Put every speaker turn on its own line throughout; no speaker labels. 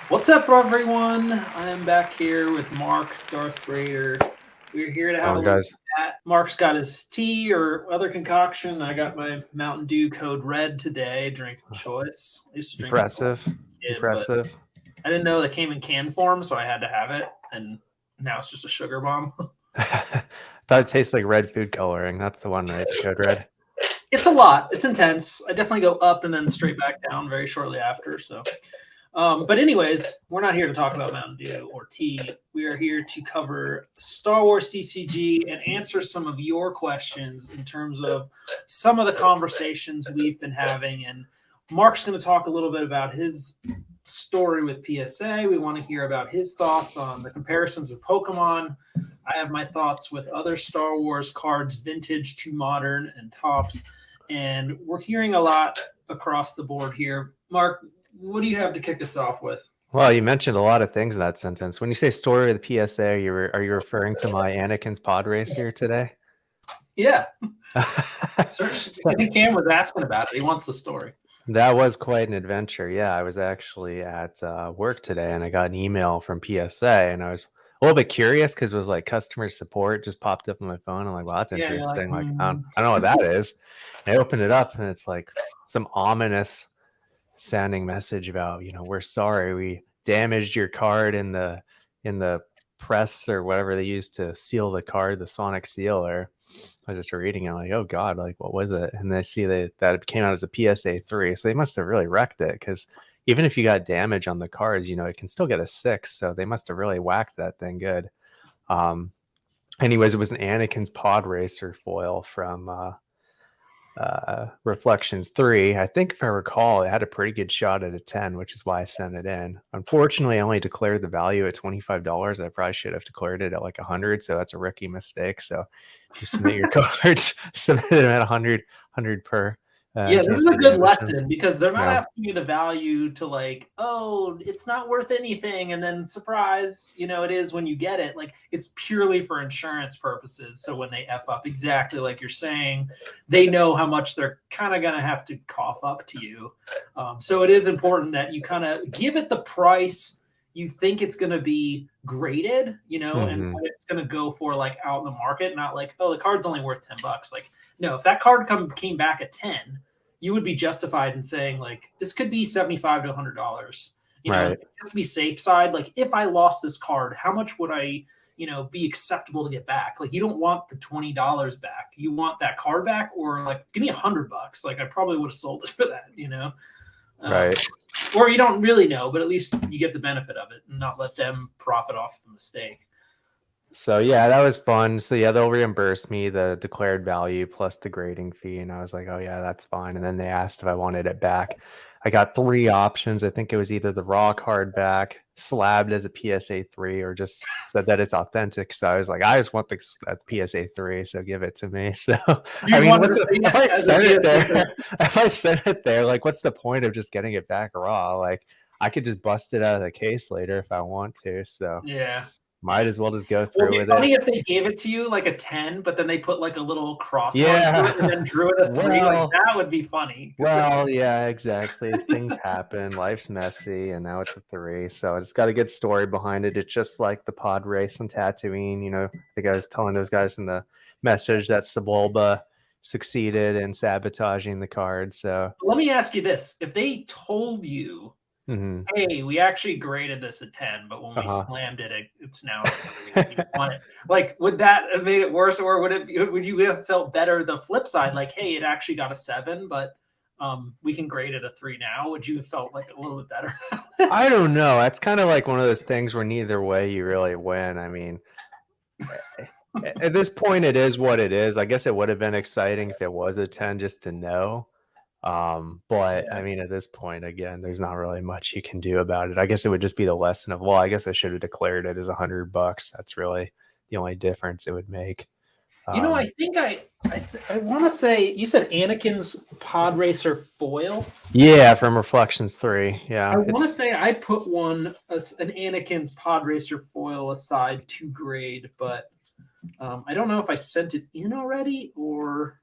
What's up, everyone? I am back here with Mark, Darth Raider. We're here to have a
On,
little
guys.
chat. Mark's got his tea or other concoction. I got my Mountain Dew Code Red today, drink of choice. I used to drink this a lot
Impressive.
as a kid, but
Impressive.
I didn't know they came in can form, so I had to have it. And now it's just a sugar bomb.
Thought it tastes like red food coloring. That's the one, right? The code red.
It's a lot. It's intense. I definitely go up and then straight back down very shortly after. But anyways, we're not here to talk about Mountain Dew or tea. We are here to cover Star Wars CCG and answer some of your questions in terms of some of the conversations we've been having. And Mark's going to talk a little bit about his story with PSA. We want to hear about his thoughts on the comparisons of Pokemon. I have my thoughts with other Star Wars cards, vintage to modern and tops. And we're hearing a lot across the board here. Mark, what do you have to kick us off with?
Well, you mentioned a lot of things in that sentence. When you say story of the PSA, are you referring to my Anakin's pod race here today?
Yeah. I think Cam was asking about it. He wants the story.
That was quite an adventure. Yeah, I was actually at work today and I got an email from PSA and I was a little bit curious because it was like customer support just popped up on my phone. I'm like, well, that's
Yeah, you're like,
interesting. Like, I don't know what that is. And I opened it up and it's like some ominous sounding message about, we're sorry we damaged your card in the press or whatever they used to seal the card, the sonic seal. Or I was just reading it like, oh god, like what was it? And they see that it came out as a PSA 3, so they must have really wrecked it, because even if you got damage on the cards, it can still get a 6, so they must have really whacked that thing good. Um anyways, it was an Anakin's pod racer foil from Reflections 3. I think if I recall, it had a pretty good shot at a 10, which is why I sent it in. Unfortunately, I only declared the value at $25. I probably should have declared it at like 100, so that's a rookie mistake. So if you submit your cards, submit them at 100 per.
yeah,
In
this
case
is a
they
good
damage them.
lesson because they're not
Yeah.
asking you the value to like, oh, it's not worth anything. And then surprise, it is when you get it. Like it's purely for insurance purposes. So when they F up exactly like you're saying, they know how much they're kind of going to have to cough up to you. So it is important that you kind of give it the price you think it's going to be graded, and
Mm-hmm.
what it's going to go for like out in the market, not like, oh, the card's only worth $10. Like, no, if that card came back at 10, you would be justified in saying like this could be $75 to $100.
Right.
Just to be safe side. Like if I lost this card, how much would I, be acceptable to get back? Like you don't want the $20 back. You want that card back, or like give me $100. Like I probably would have sold it for that. Um,
Right.
or you don't really know, but at least you get the benefit of it and not let them profit off the mistake.
So yeah, that was fun. So yeah, they'll reimburse me the declared value plus the grading fee, and I was like, oh yeah, that's fine. And then they asked if I wanted it back. I got three options. I think it was either the raw card back, slabbed as a PSA 3, or just said that it's authentic. So I was like, I just want the PSA 3, so give it to me. So I
You
mean,
wanted to see
if
it
I
as a
send it
PSA.
there, if I send it there, like, what's the point of just getting it back raw? Like, I could just bust it out of the case later if I want to. So
Yeah.
might as well just go
Well,
through
it'd
with
be
it.
funny if they gave it to you like a 10, but then they put like a little cross mark through it and
Yeah.
then drew it a 3. Like
Well,
that would be funny.
well, yeah, exactly. Things happen. Life's messy, and now it's a 3. So it's got a good story behind it. It's just like the pod race on Tatooine. I think I was telling those guys in the message that Sebulba succeeded in sabotaging the card. So,
Let me ask you this. If they told you,
mhm.
hey, we actually graded this a 10, but when we
Uh-huh.
slammed it, it's now a 3. You want it. Like, would that have made it worse, or would you have felt better the flip side? Like, hey, it actually got a 7, but we can grade it a 3 now. Would you have felt like a little bit better?
I don't know. That's kind of like one of those things where neither way you really win. I mean, at this point, it is what it is. I guess it would have been exciting if it was a 10 just to know. But I
Yeah.
mean, at this point, again, there's not really much you can do about it. I guess it would just be the lesson of, well, I guess I should have declared it as $100. That's really the only difference it would make.
I think I want to say you said Anakin's Pod Racer foil.
Yeah, from Reflections 3.
I
Yeah,
want to say I put an Anakin's Pod Racer foil aside to grade, but I don't know if I sent it in already or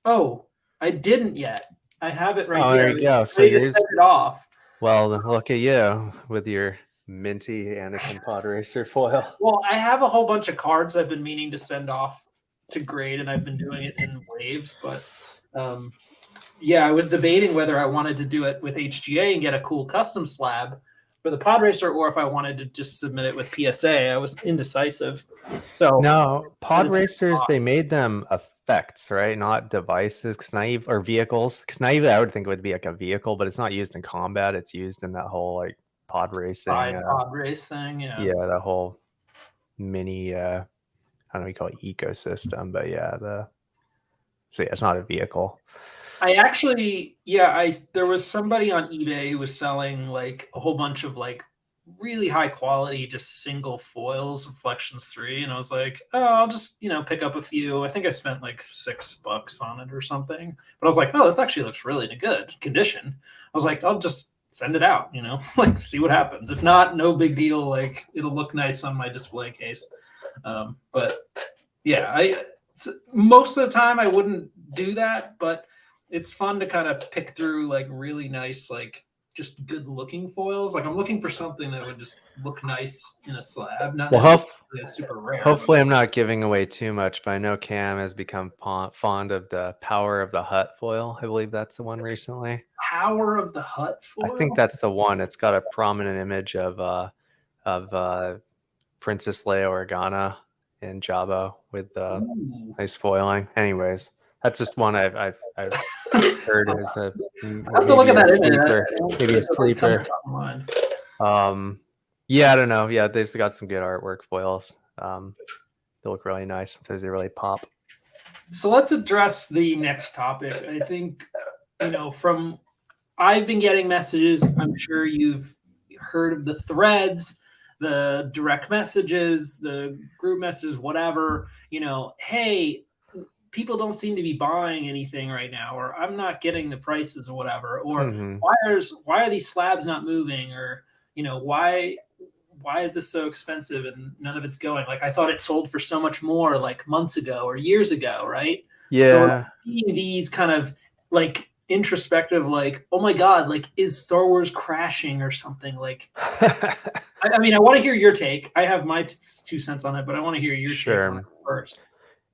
I didn't yet. I have it right
oh,
here.
there
I
you
was
go. So
ready to
yours,
send it off.
Well, look at you with your minty Anakin pod racer foil.
Well, I have a whole bunch of cards I've been meaning to send off to grade, and I've been doing it in waves. But yeah, I was debating whether I wanted to do it with HGA and get a cool custom slab for the pod racer, or if I wanted to just submit it with PSA. I was indecisive. So
No, pod racers, they made them effects, right? Not devices. Because naive or vehicles. Because naive, I would think it would be like a vehicle, but it's not used in combat. It's used in that whole like pod racing.
Pod race thing, yeah.
Yeah, that whole mini I don't know what you call it, ecosystem, but yeah, so yeah, it's not a vehicle.
I actually, yeah, there was somebody on eBay who was selling like a whole bunch of like really high quality, just single foils, Reflections 3. And I was like, oh, I'll just, pick up a few. I think I spent like $6 on it or something. But I was like, oh, this actually looks really in good condition. I was like, I'll just send it out, like see what happens. If not, no big deal. Like it'll look nice on my display case. But yeah, most of the time I wouldn't do that, but it's fun to kind of pick through like really nice, like just good looking foils. Like I'm looking for something that would just look nice in a slab. Not necessarily super rare.
Hopefully I'm not giving away too much, but I know Cam has become fond of the Power of the Hut foil. I believe that's the one recently.
Power of the Hut foil?
I think that's the one. It's got a prominent image of Princess Leia Organa in Jabba with nice foiling. Anyways, that's just one I've heard as a maybe a sleeper. Yeah, I don't know. Yeah, they've got some good artwork foils. They look really nice. Sometimes they really pop.
So let's address the next topic. I think, I've been getting messages. I'm sure you've heard of the threads, the direct messages, the group messages, whatever, hey, people don't seem to be buying anything right now, or I'm not getting the prices or whatever, or why are these slabs not moving, or why is this so expensive and none of it's going? Like I thought it sold for so much more like months ago or years ago, right?
Yeah.
So seeing these kind of like introspective, like, oh my God, like is Star Wars crashing or something? Like I mean, I want to hear your take. I have my 2 cents on it, but I want to hear your take on it first.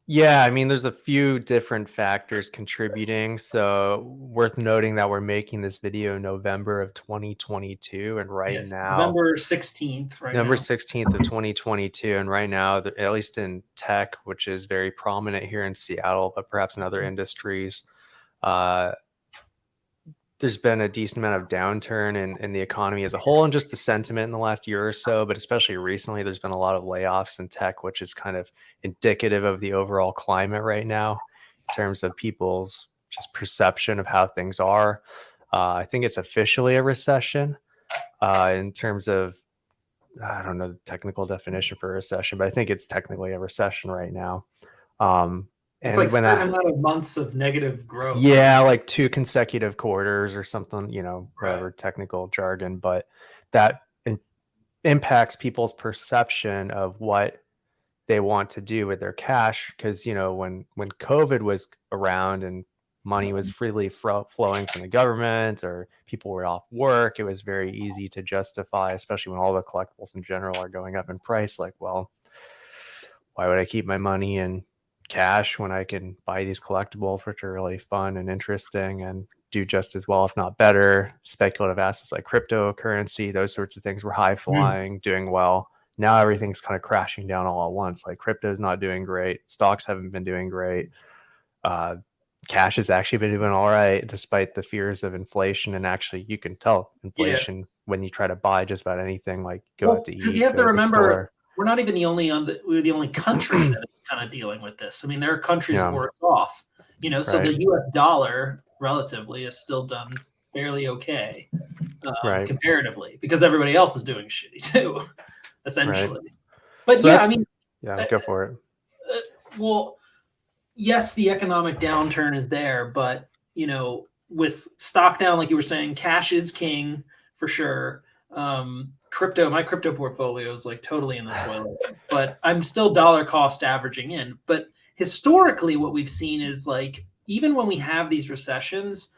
Yeah, I mean, there's a few different factors contributing. So worth noting that we're making this video in November of 2022, and now
November 16th,
November 16th of 2022, and right now, at least in tech, which is very prominent here in Seattle, but perhaps in other industries, there's been a decent amount of downturn in the economy as a whole and just the sentiment in the last year or so, but especially recently, there's been a lot of layoffs in tech, which is kind of indicative of the overall climate right now in terms of people's just perception of how things are. I think it's officially a recession in terms of, I don't know the technical definition for a recession, but I think it's technically a recession right now.
It's like a certain amount of months of negative growth.
Yeah, like 2 consecutive quarters or something, whatever technical jargon, but that impacts people's perception of what they want to do with their cash. Because, when COVID was around and money was freely flowing from the government or people were off work, it was very easy to justify, especially when all the collectibles in general are going up in price. Like, well, why would I keep my money in cash when I can buy these collectibles, which are really fun and interesting and do just as well, if not better? Speculative assets like cryptocurrency, those sorts of things were high flying, doing well. Now everything's kind of crashing down all at once. Like crypto's not doing great. Stocks haven't been doing great. Cash has actually been doing all right, despite the fears of inflation. And actually, you can tell inflation when you try to buy just about anything, like go out to eat.
Because you have to remember, we're not even the only we're the only country that is kind of dealing with this. I mean, there are countries worse off, so the US dollar relatively is still done fairly okay comparatively, because everybody else is doing shitty too, essentially. But so I mean,
go for it.
Well, yes, the economic downturn is there, but with stock down, like you were saying, cash is king for sure. My crypto portfolio is like totally in the toilet, but I'm still dollar cost averaging in. But historically, what we've seen is like, even when we have these recessions,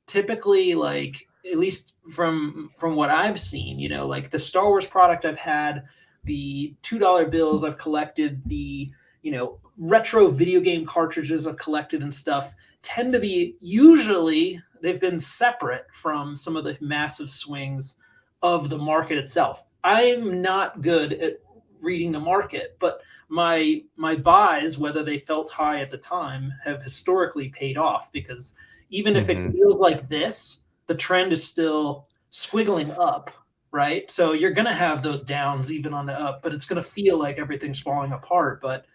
typically like at least from what I've seen, you know, like the Star Wars product I've had, the $2 bills I've collected, the, you know, retro video game cartridges I've collected and stuff tend to be, usually they've been separate from some of the massive swings of the market itself. I'm not good at reading the market, but my buys, whether they felt high at the time, have historically paid off, because even if it feels like this, the trend is still squiggling up, right? So you're going to have those downs even on the up, but it's going to feel like everything's falling apart. But,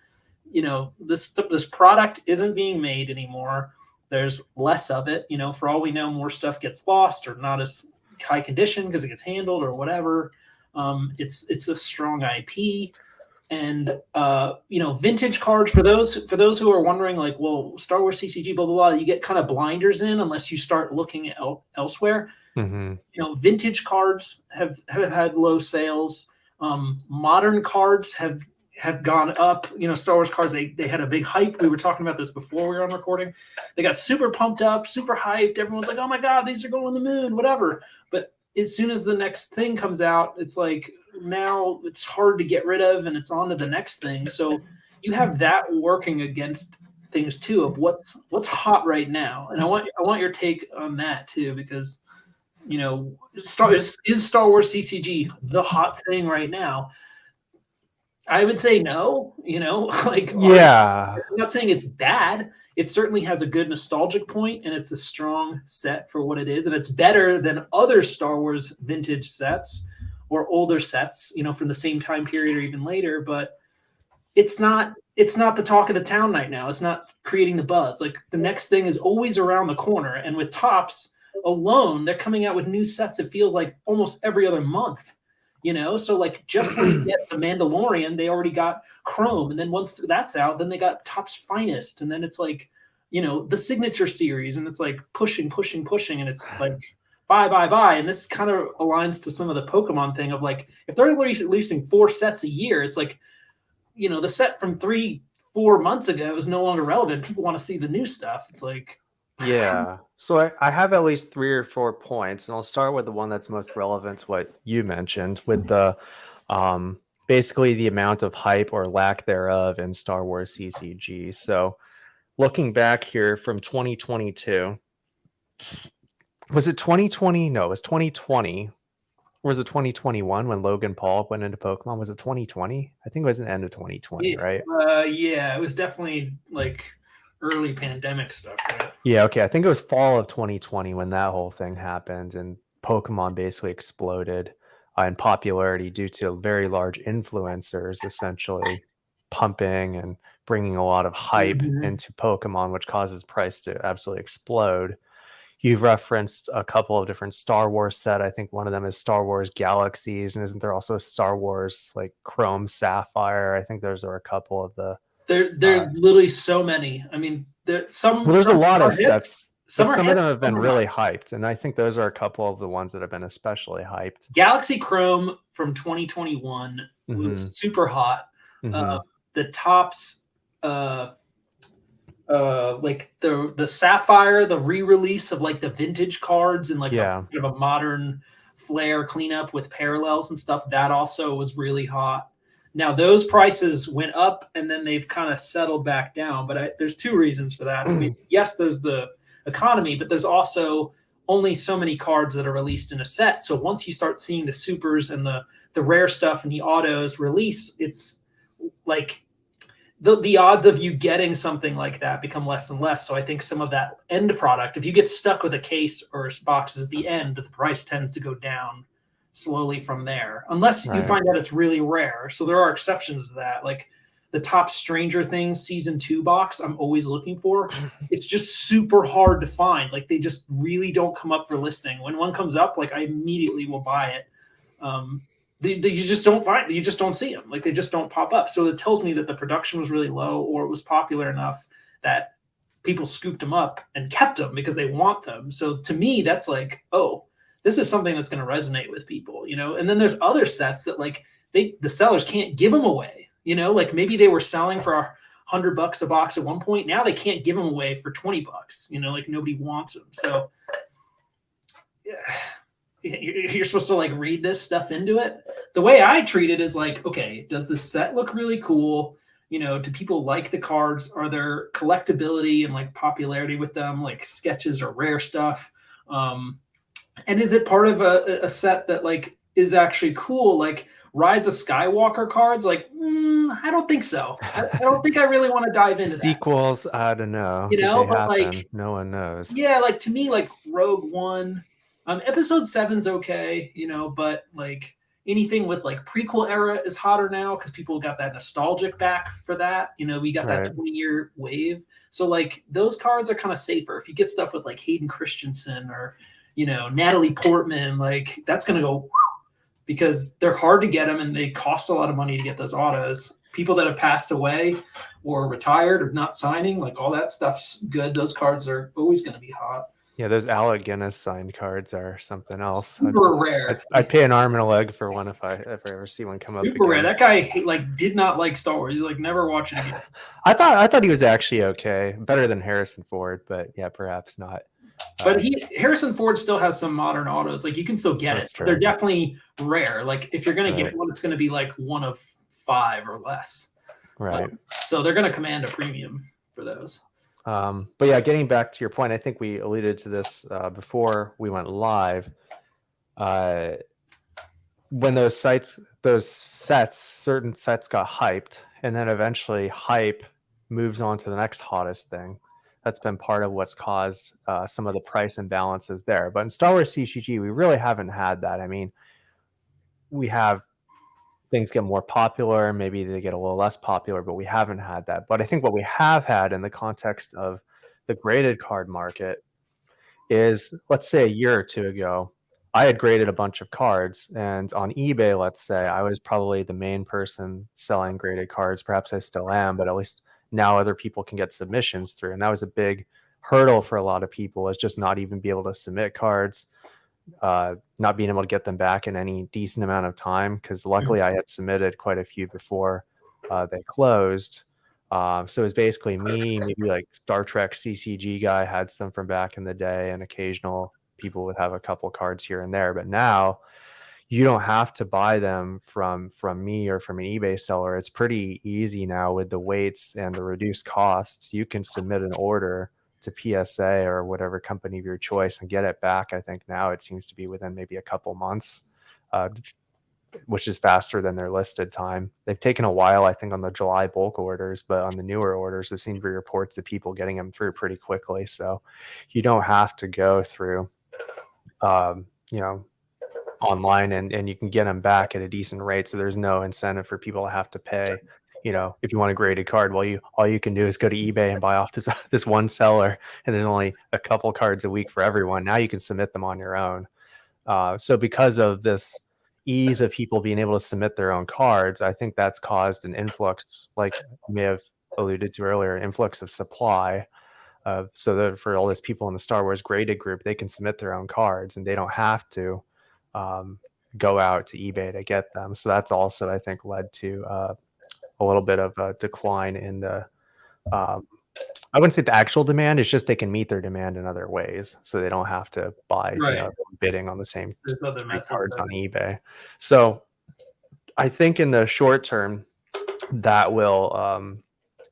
you know, this product isn't being made anymore. There's less of it. You know, for all we know, more stuff gets lost or not as high condition because it gets handled or whatever. It's a strong IP. And you know, vintage cards, for those who are wondering, like, well, Star Wars CCG, blah blah blah, you get kind of blinders in unless you start looking elsewhere. You know, vintage cards have had low sales. Modern cards have gone up. You know, Star Wars cards, they had a big hype. We were talking about this before we were on recording. They got super pumped up, super hyped. Everyone's like, oh my god, these are going on the moon, whatever. But as soon as the next thing comes out, it's like, now it's hard to get rid of and it's on to the next thing. So you have that working against things too, of what's hot right now. And I want your take on that too, because, you know, is Star Wars CCG the hot thing right now? I would say no, you know, like,
yeah,
I'm not saying it's bad. It certainly has a good nostalgic point, and it's a strong set for what it is, and it's better than other Star Wars vintage sets or older sets, you know, from the same time period or even later. But it's not the talk of the town right now. It's not creating the buzz. Like, the next thing is always around the corner, and with Topps alone, they're coming out with new sets. It feels like almost every other month. You know, so like, just when you get the Mandalorian, they already got Chrome, and then once that's out, then they got Topps Finest, and then it's like, you know, the Signature Series, and it's like pushing, and it's like buy, and this kind of aligns to some of the Pokemon thing of like, if they're releasing 4 sets a year, it's like, you know, the set from 3-4 months ago is no longer relevant. People want to see the new stuff. It's like,
yeah. So I have at least 3 or 4 points, and I'll start with the one that's most relevant to what you mentioned, with the basically the amount of hype or lack thereof in Star Wars CCG. So looking back here from 2022, was it 2020? No, it was 2020. Or was it 2021 when Logan Paul went into Pokemon? Was it 2020? I think it was the end of 2020, right?
Yeah, it was definitely like early pandemic stuff, right?
Yeah, okay. I think it was fall of 2020 when that whole thing happened, and Pokemon basically exploded in popularity due to very large influencers essentially pumping and bringing a lot of hype into Pokemon, which causes price to absolutely explode. You've referenced a couple of different Star Wars set. I think one of them is Star Wars Galaxies, and isn't there also Star Wars like Chrome Sapphire? I think those are a couple of the.
There are literally so many. I mean, there's a
lot of sets. Some of them have been really
hyped.
hyped, and I think those are a couple of the ones that have been especially hyped.
Galaxy Chrome from 2021 was super hot. The Topps, like the Sapphire, the re-release of like the vintage cards and like a modern flair cleanup with parallels and stuff, that also was really hot. Now those prices went up and then they've kind of settled back down, but there's 2 reasons for that. I mean, yes, there's the economy, but there's also only so many cards that are released in a set. So once you start seeing the supers and the rare stuff and the autos release, it's like the odds of you getting something like that become less and less. So I think some of that end product, if you get stuck with a case or boxes at the end, the price tends to go down slowly from there, unless you find out it's really rare. So there are exceptions to that, like the Topps Stranger Things season 2 box I'm always looking for. It's just super hard to find. Like, they just really don't come up for listing. When one comes up, like, I immediately will buy it. You just don't see them. Like, they just don't pop up. So it tells me that the production was really low, or it was popular enough that people scooped them up and kept them because they want them. So to me, that's like, oh, this is something that's going to resonate with people, you know? And then there's other sets that like the sellers can't give them away, you know, like maybe they were selling for $100 a box at one point. Now they can't give them away for $20, you know, like nobody wants them. So you're supposed to like read this stuff into it. The way I treat it is like, okay, does the set look really cool? Do people like the cards? Are there collectability and like popularity with them, like sketches or rare stuff? And is it part of a set that like is actually cool? Like Rise of Skywalker cards? Like, I don't think so. I don't think I really want to dive
The
into that.
sequels, I don't know. Did they
But like,
happen? No one knows.
yeah, like to me, like Rogue One, Episode Seven's okay, but like anything with like prequel era is hotter now because people got that nostalgic back for that. We got that
Right.
20-year wave, so like those cards are kind of safer. If you get stuff with like Hayden Christensen or Natalie Portman, like that's gonna go because they're hard to get them and they cost a lot of money to get those autos. People that have passed away or retired or not signing, like all that stuff's good. Those cards are always going to be hot.
Yeah, those Alec Guinness signed cards are something else.
Super rare.
I'd pay an arm and a leg for one if I ever see one come up
Super
again.
rare. That guy like did not like Star Wars. He's like never watch it again.
I thought he was actually okay, better than Harrison Ford, but yeah, perhaps not.
But Harrison Ford still has some modern autos. Like you can still get it.
True.
They're definitely rare. Like if you're gonna get one, it's gonna be like one of 5 or less.
Right.
So they're gonna command a premium for those.
But yeah, getting back to your point, I think we alluded to this before we went live. When those sets, certain sets got hyped, and then eventually hype moves on to the next hottest thing. That's been part of what's caused some of the price imbalances there. But in Star Wars CCG, we really haven't had that. I mean, we have things get more popular, maybe they get a little less popular, but we haven't had that. But I think what we have had in the context of the graded card market is, let's say a year or two ago, I had graded a bunch of cards, and on eBay, let's say, I was probably the main person selling graded cards. Perhaps I still am, but at least now other people can get submissions through. And that was a big hurdle for a lot of people, is just not even be able to submit cards, not being able to get them back in any decent amount of time, because luckily I had submitted quite a few before they closed. So it was basically me, maybe like Star Trek CCG guy had some from back in the day, and occasional people would have a couple cards here and there. But now you don't have to buy them from me or from an eBay seller. It's pretty easy now with the weights and the reduced costs. You can submit an order to PSA or whatever company of your choice and get it back. I think now it seems to be within maybe a couple months, which is faster than their listed time. They've taken a while, I think, on the July bulk orders, but on the newer orders, there seem to be reports of people getting them through pretty quickly. So you don't have to go through, online, and you can get them back at a decent rate. So there's no incentive for people to have to pay. If you want a graded card, well, all you can do is go to eBay and buy off this one seller, and there's only a couple cards a week for everyone. Now you can submit them on your own. So because of this ease of people being able to submit their own cards, I think that's caused an influx, like you may have alluded to earlier, an influx of supply. So that for all those people in the Star Wars graded group, they can submit their own cards and they don't have to go out to eBay to get them. So that's also, I think, led to a little bit of a decline in the, I wouldn't say the actual demand. It's just they can meet their demand in other ways, so they don't have to buy bidding on the same cards on eBay. So I think in the short term, that will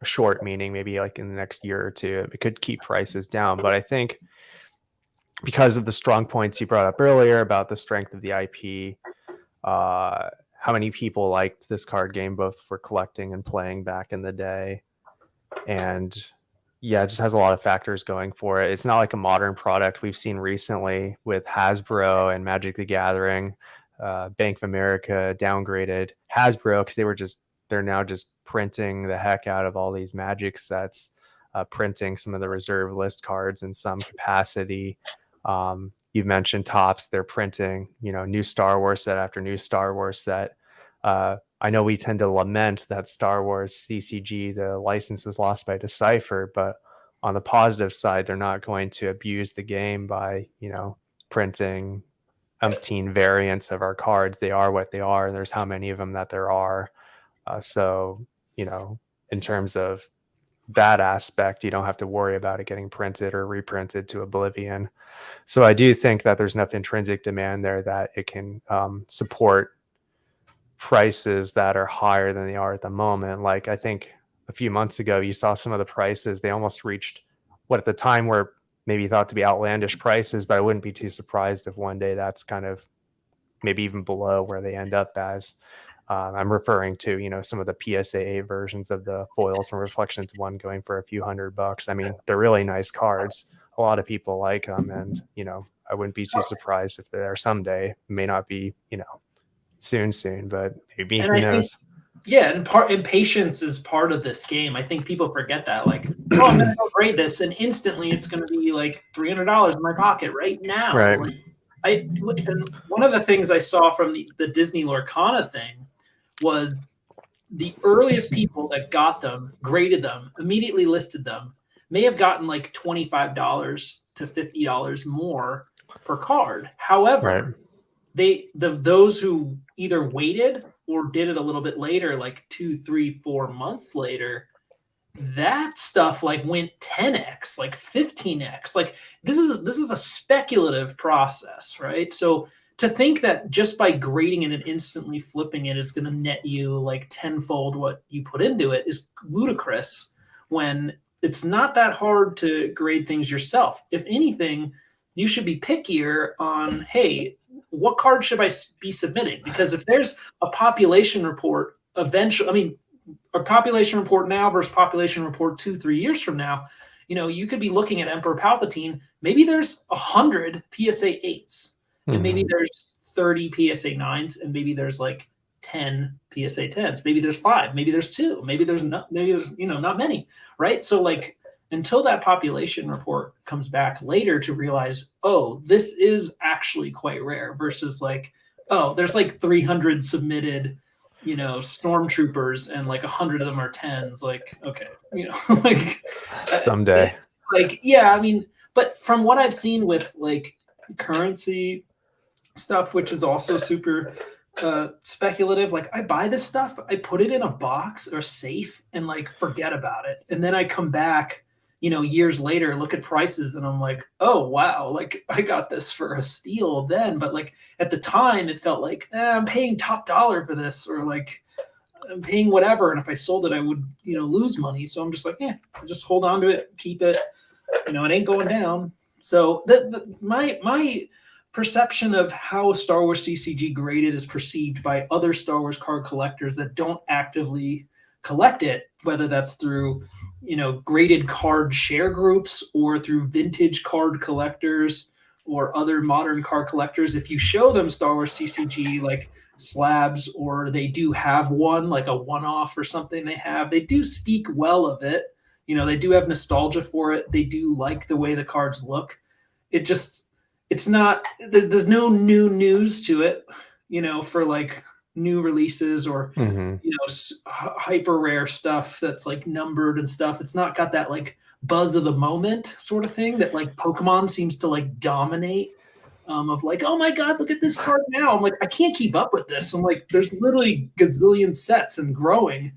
short meaning maybe like in the next year or two, it could keep prices down. But I think because of the strong points you brought up earlier about the strength of the IP, how many people liked this card game both for collecting and playing back in the day, and yeah, it just has a lot of factors going for it. It's not like a modern product we've seen recently with Hasbro and Magic the Gathering. Bank of America downgraded Hasbro because they're now just printing the heck out of all these Magic sets, printing some of the reserve list cards in some capacity. You've mentioned Topps, they're printing, new Star Wars set after new Star Wars set. I know we tend to lament that Star Wars CCG, the license was lost by Decipher, but on the positive side, they're not going to abuse the game by, printing umpteen variants of our cards. They are what they are, and there's how many of them that there are. So, in terms of that aspect, you don't have to worry about it getting printed or reprinted to oblivion. So I do think that there's enough intrinsic demand there that it can support prices that are higher than they are at the moment. Like I think a few months ago, you saw some of the prices, they almost reached what at the time were maybe thought to be outlandish prices, but I wouldn't be too surprised if one day that's kind of maybe even below where they end up as. I'm referring to, you know, some of the PSA versions of the foils from Reflections 1 going for a few $100. I mean, they're really nice cards. A lot of people like them, and, you know, I wouldn't be too surprised if they're there someday. It may not be, you know, soon, but maybe,
And
who
I think,
knows?
yeah, and patience is part of this game. I think people forget that. Like, oh, I'm gonna go grade this, and instantly it's gonna be like $300 in my pocket right now.
Right.
Like, and one of the things I saw from the Disney Lorcana thing was the earliest people that got them, graded them, immediately listed them, may have gotten like $25 to $50 more per card. However, those who either waited or did it a little bit later, like 2, 3, 4 months later, that stuff like went 10x, like 15x. Like this is a speculative process, right? So to think that just by grading it and instantly flipping it is going to net you like tenfold what you put into it is ludicrous, when it's not that hard to grade things yourself. If anything, you should be pickier on, hey, what card should I be submitting? Because if there's a population report eventually, I mean, a population report now versus population report 2-3 years from now, you know, you could be looking at Emperor Palpatine. Maybe there's 100 PSA 8s, and maybe there's 30 PSA 9s, and maybe there's like 10 PSA 10s. Maybe there's 5. Maybe there's 2. Maybe there's not. Maybe there's, you know, not many, right? So like until that population report comes back later to realize, oh, this is actually quite rare, versus like, oh, there's like 300 submitted, you know, stormtroopers, and like 100 of them are 10s. Like, okay, you know, like
Someday.
like, yeah, I mean, but from what I've seen with like currency stuff, which is also super speculative, like I buy this stuff, I put it in a box or safe and like forget about it. And then I come back, you know, years later, look at prices, and I'm like, oh, wow, like I got this for a steal then. But like at the time, it felt like I'm paying top dollar for this, or like I'm paying whatever. And if I sold it, I would, you know, lose money. So I'm just like, yeah, just hold on to it, keep it, you know, it ain't going down. So my perception of how Star Wars CCG graded is perceived by other Star Wars card collectors that don't actively collect it, whether that's through, you know, graded card share groups or through vintage card collectors or other modern card collectors. If you show them Star Wars CCG like slabs, or they do have one, like a one-off or something they do speak well of it. You know, they do have nostalgia for it. They do like the way the cards look. It's not, there's no new news to it, you know, for like new releases or, you know, hyper rare stuff that's like numbered and stuff. It's not got that like buzz of the moment sort of thing that like Pokemon seems to like dominate, of like, oh my God, look at this card now. I'm like, I can't keep up with this. I'm like, there's literally gazillion sets and growing,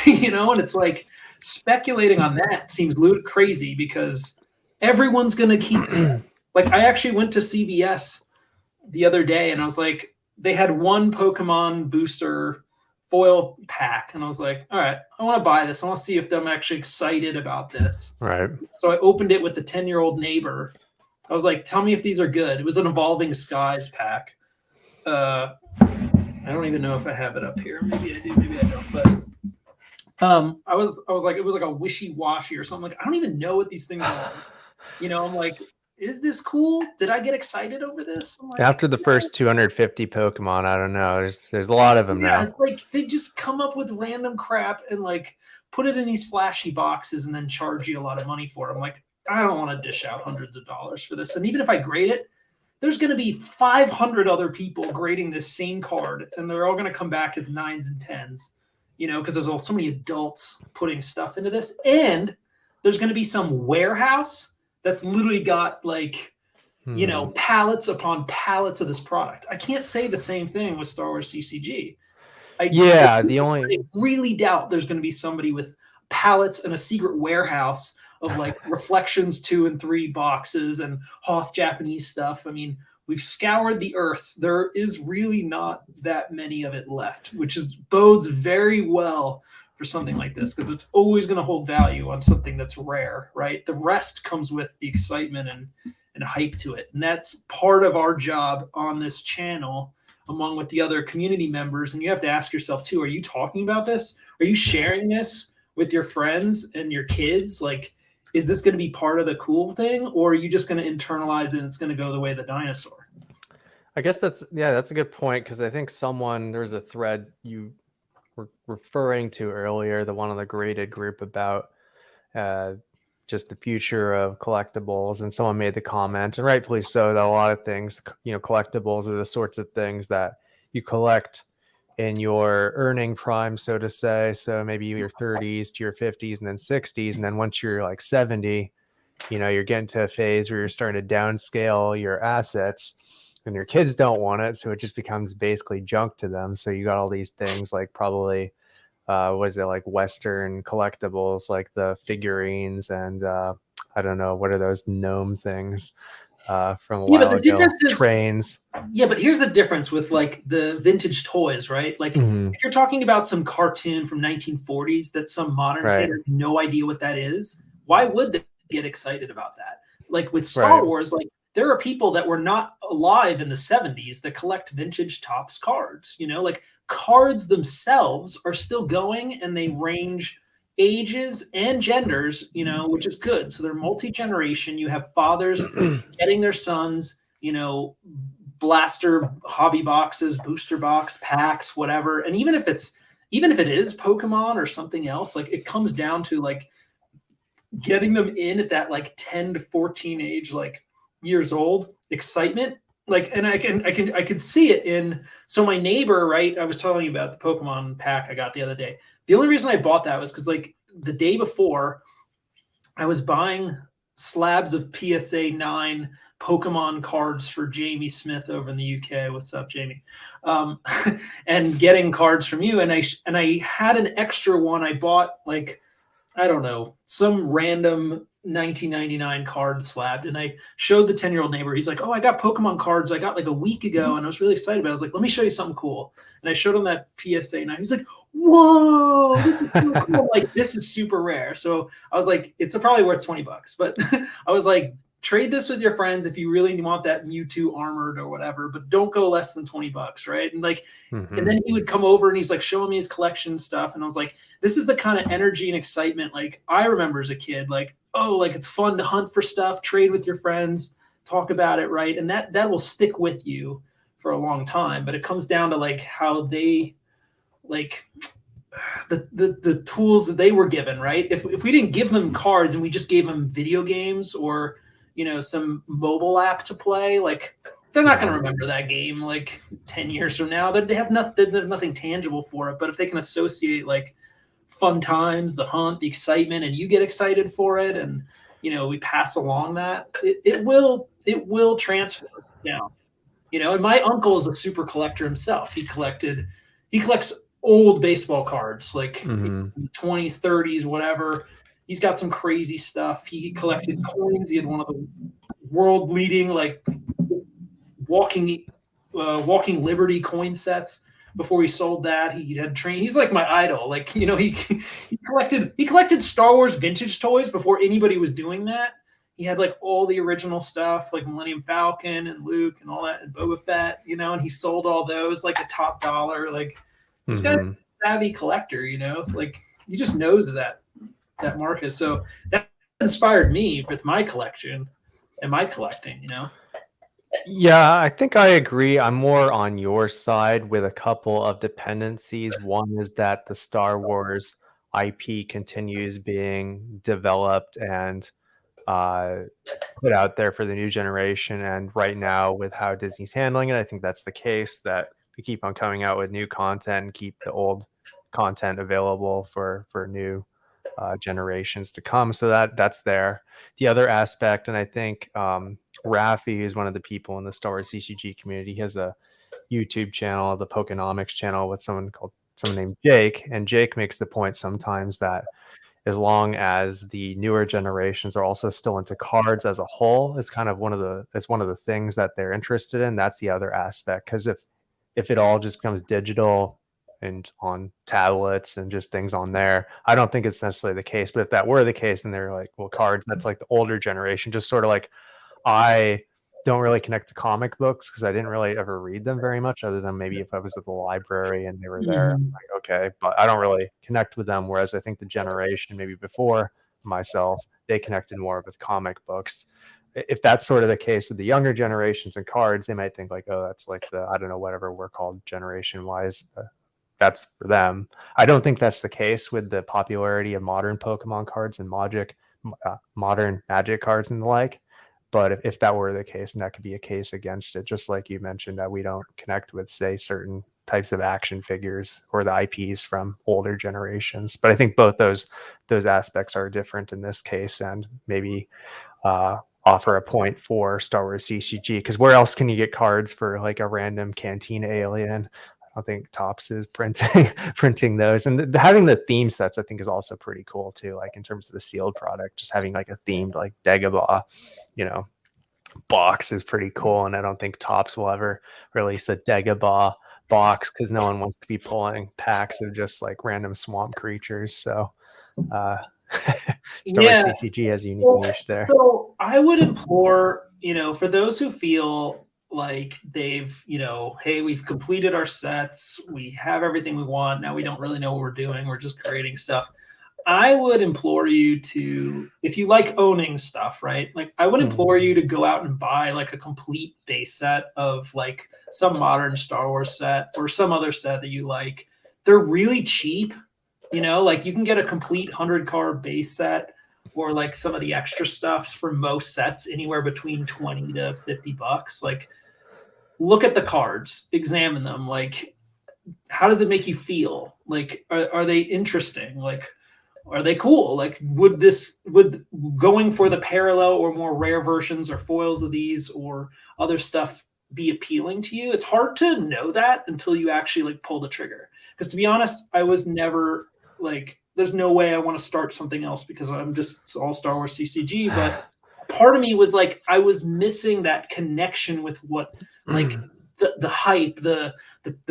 you know, and it's like speculating on that seems crazy because everyone's going to keep like, I actually went to CVS the other day and I was like, they had one Pokemon booster foil pack. And I was like, all right, I want to buy this. I want to see if I'm actually excited about this.
Right.
So I opened it with the 10-year-old neighbor. I was like, tell me if these are good. It was an Evolving Skies pack. I don't even know if I have it up here. Maybe I do, maybe I don't. But I was like, it was like a wishy-washy or something. Like, I don't even know what these things are. You know, I'm like, is this cool? Did I get excited over this? Like,
after the first 250 Pokemon, I don't know. There's a lot of them now.
It's like they just come up with random crap and like put it in these flashy boxes and then charge you a lot of money for it. I'm like, I don't want to dish out hundreds of dollars for this. And even if I grade it, there's going to be 500 other people grading this same card, and they're all going to come back as 9s and 10s, you know, because there's so many adults putting stuff into this. And there's going to be some warehouse that's literally got like, you know, pallets upon pallets of this product. I can't say the same thing with Star Wars CCG. I really doubt there's going to be somebody with pallets and a secret warehouse of like Reflections 2 and 3 boxes and Hoth Japanese stuff. I mean, we've scoured the earth. There is really not that many of it left, which bodes very well for something like this, because it's always going to hold value on something that's rare, right? The rest comes with the excitement and hype to it. And that's part of our job on this channel, along with the other community members. And you have to ask yourself too, are you talking about this? Are you sharing this with your friends and your kids? Like, is this going to be part of the cool thing, or are you just going to internalize it and it's going to go the way of the dinosaur?
I guess that's a good point, because I think there's a thread you were referring to earlier, the one on the graded group about just the future of collectibles, and someone made the comment, and rightfully so, that a lot of things, collectibles are the sorts of things that you collect in your earning prime, so to say. So maybe your 30s to your 50s and then 60s, and then once you're like 70, you're getting to a phase where you're starting to downscale your assets, and your kids don't want it, so it just becomes basically junk to them. So you got all these things like probably was it like Western collectibles, like the figurines, and I don't know, what are those gnome things from a while ago? Trains.
Yeah, but here's the difference with like the vintage toys, right? Like if you're talking about some cartoon from 1940s that some modern kid has no idea what that is, why would they get excited about that? Like with Star Wars, like there are people that were not alive in the 70s that collect vintage Topps cards. Like cards themselves are still going, and they range ages and genders, which is good. So they're multi-generation. You have fathers getting their sons, blaster hobby boxes, booster box packs, whatever. And even if it is Pokemon or something else, like it comes down to like getting them in at that like 10 to 14 age, like years old excitement. Like, and I could see it in, so my neighbor, right? I was telling you about the Pokemon pack I got the other day. The only reason I bought that was because like the day before I was buying slabs of PSA 9 Pokemon cards for Jamie Smith over in the UK. What's up, Jamie? And getting cards from you. And I had an extra one. I bought like, I don't know, some random 1999 card slabbed, and I showed the 10-year-old neighbor. He's like, "Oh, I got Pokemon cards I got like a week ago," and I was really excited about it. I was like, "Let me show you something cool." And I showed him that PSA 9. He's like, "Whoa, this is so cool. Like, this is super rare." So I was like, it's probably worth $20, but I was like, trade this with your friends if you really want that Mewtwo armored or whatever, but don't go less than $20, right? And like, and then he would come over and he's like showing me his collection stuff, and I was like, this is the kind of energy and excitement like I remember as a kid. Like, oh, like it's fun to hunt for stuff, trade with your friends, talk about it, right? And that will stick with you for a long time. But it comes down to like how they like the tools that they were given, right? If we didn't give them cards and we just gave them video games or some mobile app to play, like they're not going to remember that game like 10 years from now. They have nothing tangible for it. But if they can associate like fun times, the hunt, the excitement, and you get excited for it, and we pass along that, it will transfer down. And my uncle is a super collector himself. He collects old baseball cards, like 20s, 30s, whatever. He's got some crazy stuff. He collected coins. He had one of the world leading like walking Liberty coin sets. Before he sold that, he had trained. He's like my idol. Like, he collected Star Wars vintage toys before anybody was doing that. He had like all the original stuff, like Millennium Falcon and Luke and all that, and Boba Fett, and he sold all those like a top dollar. Like, this guy's a savvy collector, like he just knows that market. So that inspired me with my collection and my collecting,
Yeah, I think I agree. I'm more on your side with a couple of dependencies. One is that the Star Wars IP continues being developed and put out there for the new generation. And right now, with how Disney's handling it, I think that's the case, that they keep on coming out with new content and keep the old content available for new generations to come. So that's there. The other aspect, and I think Rafi, who's one of the people in the Star Wars CCG community, he has a YouTube channel, the Pokenomics channel, with someone named Jake, and Jake makes the point sometimes that as long as the newer generations are also still into cards as a whole, is kind of one of the things that they're interested in. That's the other aspect, because if it all just becomes digital and on tablets and just things on there, I don't think it's necessarily the case. But if that were the case, then they're like, well, cards, that's like the older generation, just sort of like, I don't really connect to comic books because I didn't really ever read them very much, other than maybe if I was at the library and they were there. I'm
Mhm.
like, okay, but I don't really connect with them. Whereas I think the generation maybe before myself, they connected more with comic books. If that's sort of the case with the younger generations and cards, they might think like, oh, that's like the, I don't know, whatever we're called generation wise. That's for them. I don't think that's the case with the popularity of modern Pokemon cards and modern Magic cards and the like. But if that were the case, and that could be a case against it, just like you mentioned that we don't connect with, say, certain types of action figures or the IPs from older generations. But I think both those aspects are different in this case, and maybe offer a point for Star Wars CCG, because where else can you get cards for like a random Cantina alien? I don't think Topps is printing those, and having the theme sets I think is also pretty cool too. Like in terms of the sealed product, just having like a themed like Dagobah, you know, box is pretty cool. And I don't think Topps will ever release a Dagobah box because no one wants to be pulling packs of just like random swamp creatures. So uh, Star Wars
Yeah.
CCG has a unique
Well,
niche there.
so I would implore, for those who feel like they've, hey, we've completed our sets, we have everything we want, now we don't really know what we're doing, we're just creating stuff. I would implore you to, if you like owning stuff, right? Like I would implore you to go out and buy like a complete base set of like some modern Star Wars set or some other set that you like. They're really cheap, like you can get a complete 100 card base set or like some of the extra stuffs for most sets anywhere between 20 to 50 bucks. Like look at the cards, examine them. Like how does it make you feel? Like are they interesting? Like are they cool? Like would going for the parallel or more rare versions or foils of these or other stuff be appealing to you? It's hard to know that until you actually like pull the trigger. Because to be honest, I was never like there's no way I want to start something else because I'm just all Star Wars CCG. But part of me was like I was missing that connection with what like the hype, the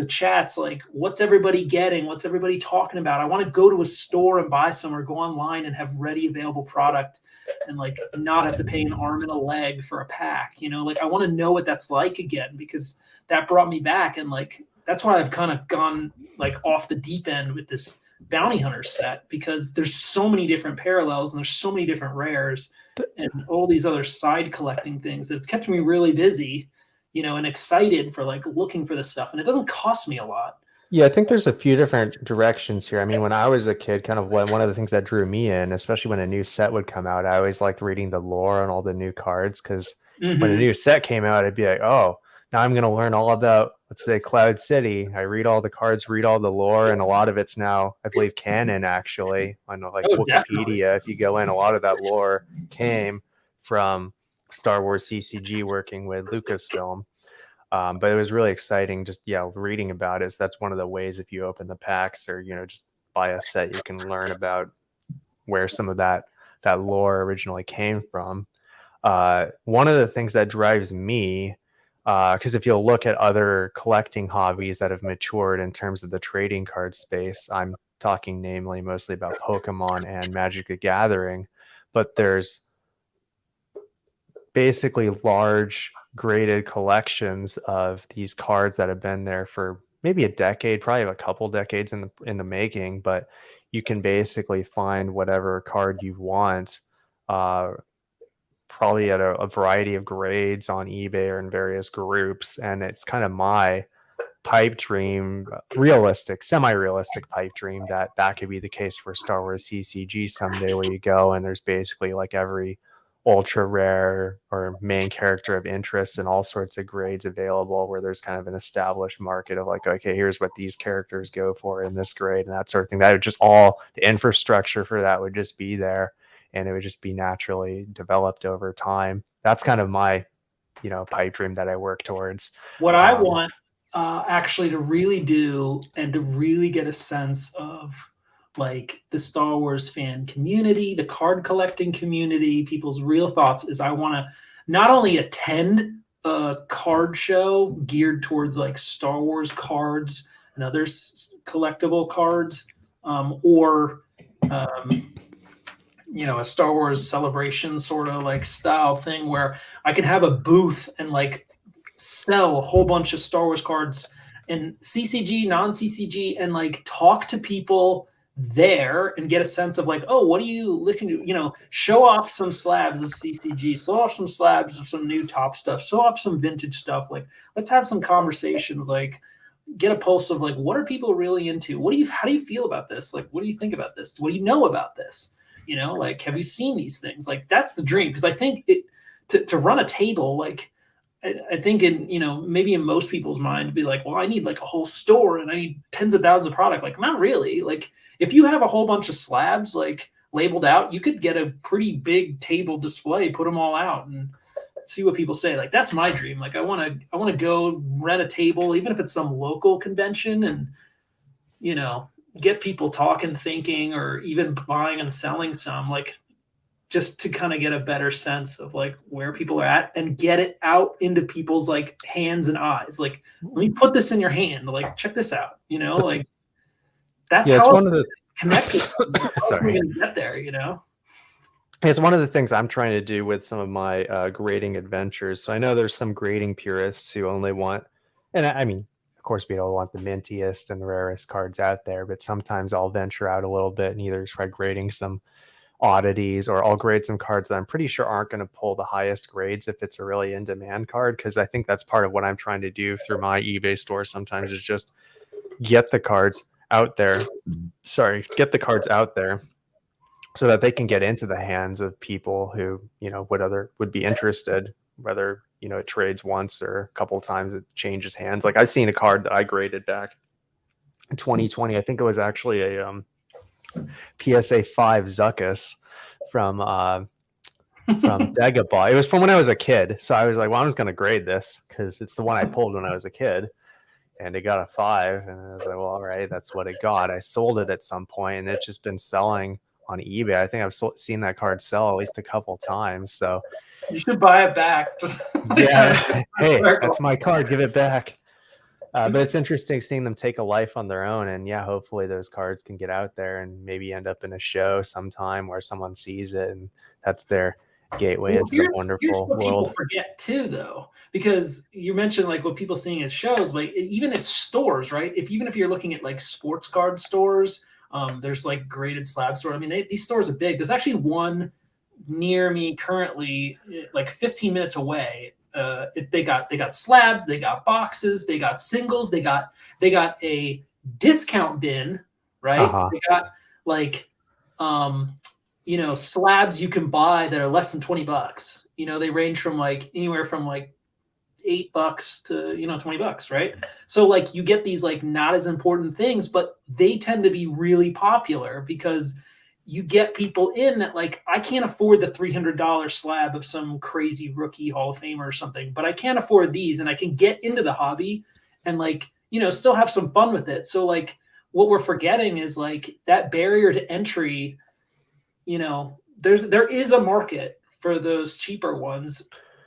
chats, like what's everybody getting, what's everybody talking about. I want to go to a store and buy some or go online and have ready available product and like not have to pay an arm and a leg for a pack, like I want to know what that's like again because that brought me back. And like that's why I've kind of gone like off the deep end with this bounty hunter set because there's so many different parallels and there's so many different rares and all these other side collecting things that it's kept me really busy, and excited for like looking for this stuff. And it doesn't cost me a lot.
Yeah, I think there's a few different directions here. I mean, when I was a kid, kind of one of the things that drew me in, especially when a new set would come out, I always liked reading the lore on all the new cards because when a
Mm-hmm.
new set came out, I'd be like, oh, now I'm going to learn all about, let's say, Cloud City. I read all the cards, read all the lore, and a lot of it's now, I believe, canon actually on like
Oh, definitely.
Wikipedia. If you go in, a lot of that lore came from Star Wars CCG working with Lucasfilm. But it was really exciting just reading about it. So that's one of the ways if you open the packs or just buy a set, you can learn about where some of that lore originally came from. One of the things that drives me, because if you'll look at other collecting hobbies that have matured in terms of the trading card space, I'm talking namely mostly about Pokemon and Magic the Gathering, but there's basically large graded collections of these cards that have been there for maybe a decade, probably a couple decades in the making, but you can basically find whatever card you want, uh, probably at a variety of grades on eBay or in various groups. And it's kind of my pipe dream, realistic, semi-realistic pipe dream that could be the case for Star Wars CCG someday, where you go and there's basically like every ultra rare or main character of interest and all sorts of grades available, where there's kind of an established market of like, okay, here's what these characters go for in this grade and that sort of thing. That would just all the infrastructure for that would just be there, and it would just be naturally developed over time. That's kind of my pipe dream that I work towards.
What I
um,
want actually to really do and to really get a sense of like the Star Wars fan community, the card collecting community, people's real thoughts is I want to not only attend a card show geared towards like Star Wars cards and other collectible cards, or a Star Wars celebration sort of like style thing where I can have a booth and like sell a whole bunch of Star Wars cards and CCG, non-CCG, and like talk to people there and get a sense of like, oh, what are you looking to, show off some slabs of CCG, show off some slabs of some new top stuff, show off some vintage stuff. Like, let's have some conversations, like get a pulse of like, what are people really into? How do you feel about this? Like, what do you think about this? What do you know about this? Like, have you seen these things? Like, that's the dream. Because I think to run a table, like, I think in, maybe in most people's mind be like, well, I need like a whole store and I need tens of thousands of product. Like, not really. Like, if you have a whole bunch of slabs, like labeled out, you could get a pretty big table display, put them all out and see what people say. Like, that's my dream. Like, I want to go rent a table, even if it's some local convention, and, get people talking, thinking, or even buying and selling some, like, just to kind of get a better sense of like where people are at and get it out into people's like hands and eyes. Like, let me put this in your hand. Like, check this out. That's how
one of the
connected.
Sorry,
get there.
It's one of the things I'm trying to do with some of my grading adventures. So I know there's some grading purists who only want, and I mean, of course, we all want the mintiest and the rarest cards out there, but sometimes I'll venture out a little bit and either try grading some oddities, or I'll grade some cards that I'm pretty sure aren't going to pull the highest grades if it's a really in-demand card, because I think that's part of what I'm trying to do through my eBay store sometimes, is just get the cards out there. Get the cards out there so that they can get into the hands of people who, would be interested, whether, it trades once or a couple of times it changes hands. Like, I've seen a card that I graded back in 2020. I think it was actually a PSA 5 Zuckus from Dagobah. It was from when I was a kid. So I was like, well, I'm just going to grade this because it's the one I pulled when I was a kid. And it got a 5. And I was like, well, all right, that's what it got. I sold it at some point and it's just been selling on eBay. I think I've seen that card sell at least a couple times. So
you should buy it back. Just
yeah. Hey, that's my card. Give it back. But it's interesting seeing them take a life on their own. And yeah, hopefully those cards can get out there and maybe end up in a show sometime where someone sees it and that's their gateway into the wonderful
what
world.
People forget too, though, because you mentioned like what people seeing at shows, like even at stores, right? Even if you're looking at like sports card stores, there's like graded slab stores. I mean, these stores are big. There's actually one near me currently, like 15 minutes away. They got slabs, they got boxes, they got singles, they got a discount bin, right?
Uh-huh.
They got like slabs you can buy that are less than $20. They range from like anywhere from like $8 to $20, right? So like you get these like not as important things, but they tend to be really popular because you get people in that like, I can't afford the $300 slab of some crazy rookie Hall of Famer or something, but I can't afford these and I can get into the hobby and like, still have some fun with it. So like what we're forgetting is like that barrier to entry, there is a market for those cheaper ones.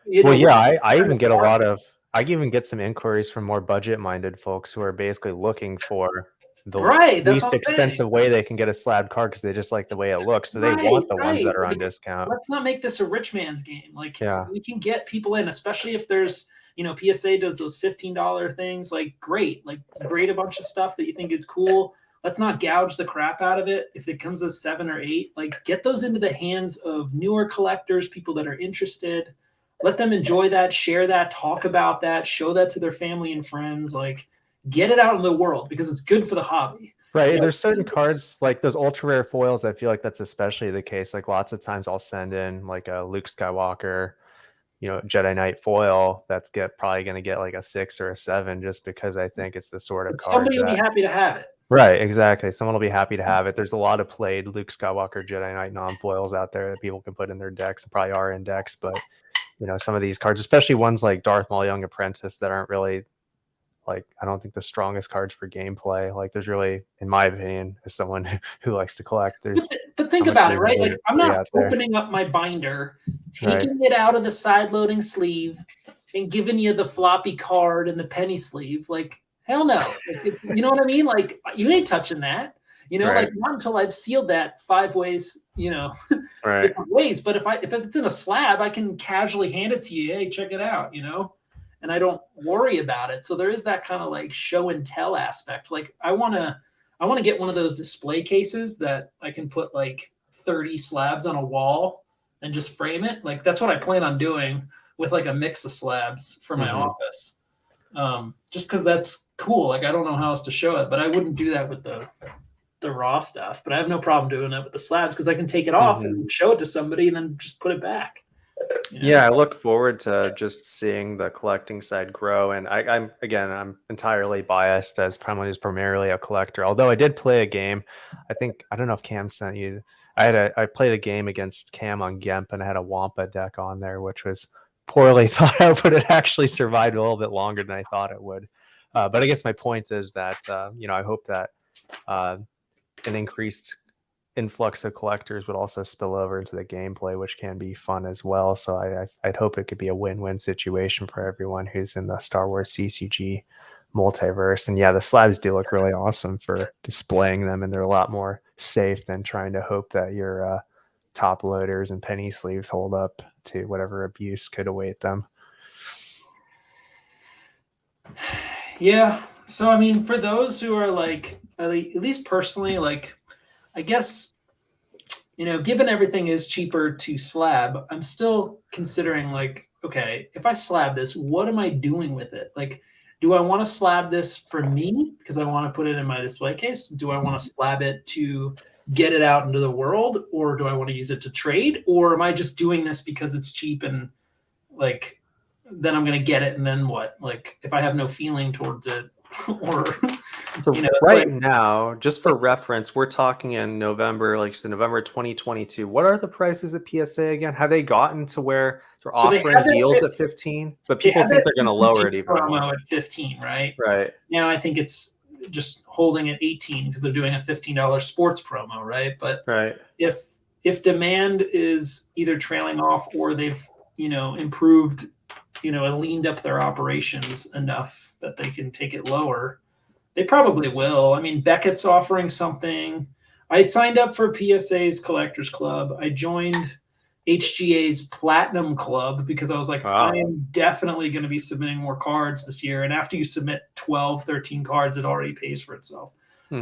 I even get I even get some inquiries from more budget-minded folks who are basically looking for the least expensive way they can get a slab card because they just like the way it looks. So they want the ones that are on discount.
Let's not make this a rich man's game. Like, we can get people in, especially if there's, PSA does those $15 things. Like, great. Like, grade a bunch of stuff that you think is cool. Let's not gouge the crap out of it. If it comes as 7 or 8, like, get those into the hands of newer collectors, people that are interested. Let them enjoy that, share that, talk about that, show that to their family and friends. Like, get it out in the world because it's good for the hobby.
Right. There's certain cards like those ultra rare foils. I feel like that's especially the case. Like lots of times I'll send in like a Luke Skywalker, Jedi Knight foil that's probably going to get like a 6 or a 7 just because I think it's the sort of card.
Somebody will be happy to have it.
Right. Exactly. Someone will be happy to have it. There's a lot of played Luke Skywalker Jedi Knight non-foils out there that people can put in their decks and probably are in decks. But, some of these cards, especially ones like Darth Maul Young Apprentice that aren't really like I don't think the strongest cards for gameplay. Like there's really, in my opinion, as someone who likes to collect, there's
but think
not much
about it, right?
reason
Like
to
I'm
be
not
out there.
opening up my binder,
Right.
taking it out of the side loading sleeve, and giving you the floppy card and the penny sleeve. Like hell no. Like, it's, you know what I mean? Like you ain't touching that. You know,
Right.
like not until I've sealed that 5 ways, you know,
Right.
different ways. But if it's in a slab, I can casually hand it to you. Hey, check it out, you know, and I don't worry about it. So there is that kind of like show and tell aspect. Like I want to get one of those display cases that I can put like 30 slabs on a wall and just frame it. Like that's what I plan on doing with like a mix of slabs for my office. Just because that's cool. Like I don't know how else to show it, but I wouldn't do that with the raw stuff. But I have no problem doing that with the slabs because I can take it off and show it to somebody and then just put it back.
You know? Yeah, I look forward to just seeing the collecting side grow. And I'm entirely biased as primarily a collector. Although I did play a game. I don't know if Cam sent you. I played a game against Cam on Gemp, and I had a Wampa deck on there, which was poorly thought out, but it actually survived a little bit longer than I thought it would. But I guess my point is that I hope that an increased influx of collectors would also spill over into the gameplay, which can be fun as well. So I'd hope it could be a win-win situation for everyone who's in the Star Wars CCG multiverse. And yeah, the slabs do look really awesome for displaying them, and they're a lot more safe than trying to hope that your top loaders and penny sleeves hold up to whatever abuse could await them.
Yeah. So, I mean, for those who are like, at least personally, like, I guess, you know, given everything is cheaper to slab, I'm still considering like, okay, if I slab this, what am I doing with it? Like, do I want to slab this for me because I want to put it in my display case? Do I want to slab it to get it out into the world, or do I want to use it to trade? Or am I just doing this because it's cheap and like, then I'm going to get it and then what? Like, if I have no feeling towards it, or
so right now, just for reference, we're talking in November, like so November 2022. What are the prices at PSA again? Have they gotten to where they're offering deals at 15? But people think they're going to lower it even more.
At 15, right?
Right.
Now I think it's just holding at 18 because they're doing a $15 sports promo, right? But if demand is either trailing off or they've improved, and leaned up their operations enough that they can take it lower, they probably will. I mean, Beckett's offering something. I signed up for PSA's Collectors Club. I joined HGA's Platinum Club because I was like, I am definitely going to be submitting more cards this year. And after you submit 12, 13 cards, it already pays for itself.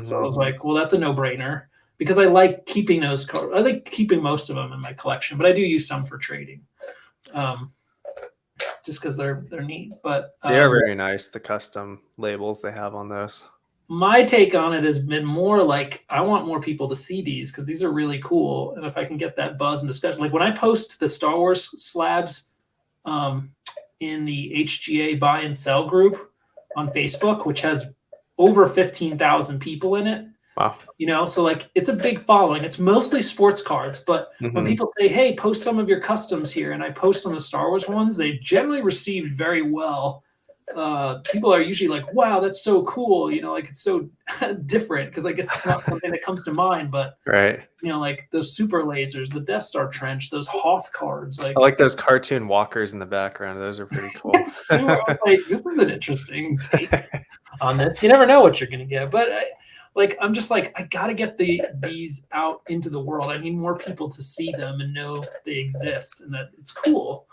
So I was like, well, that's a no-brainer because I like keeping those cards. I like keeping most of them in my collection, but I do use some for trading. Just because they're neat. But
they are very nice, the custom labels they have on those.
My take on it has been more like I want more people to see these because these are really cool. And if I can get that buzz and discussion, like when I post the Star Wars slabs in the HGA buy and sell group on Facebook, which has over 15,000 people in it.
Wow.
So like it's a big following. It's mostly sports cards, but when people say, hey, post some of your customs here, and I post some of the Star Wars ones, they generally received very well. People are usually like, wow, that's so cool. Like it's so different because I guess it's not something that comes to mind, but like those super lasers, the Death Star trench, those Hoth cards. Like
I like those cartoon walkers in the background. Those are pretty cool.
Like, this is an interesting take on this. You never know what you're going to get, but I'm just like, I got to get these out into the world. I need more people to see them and know they exist and that it's cool,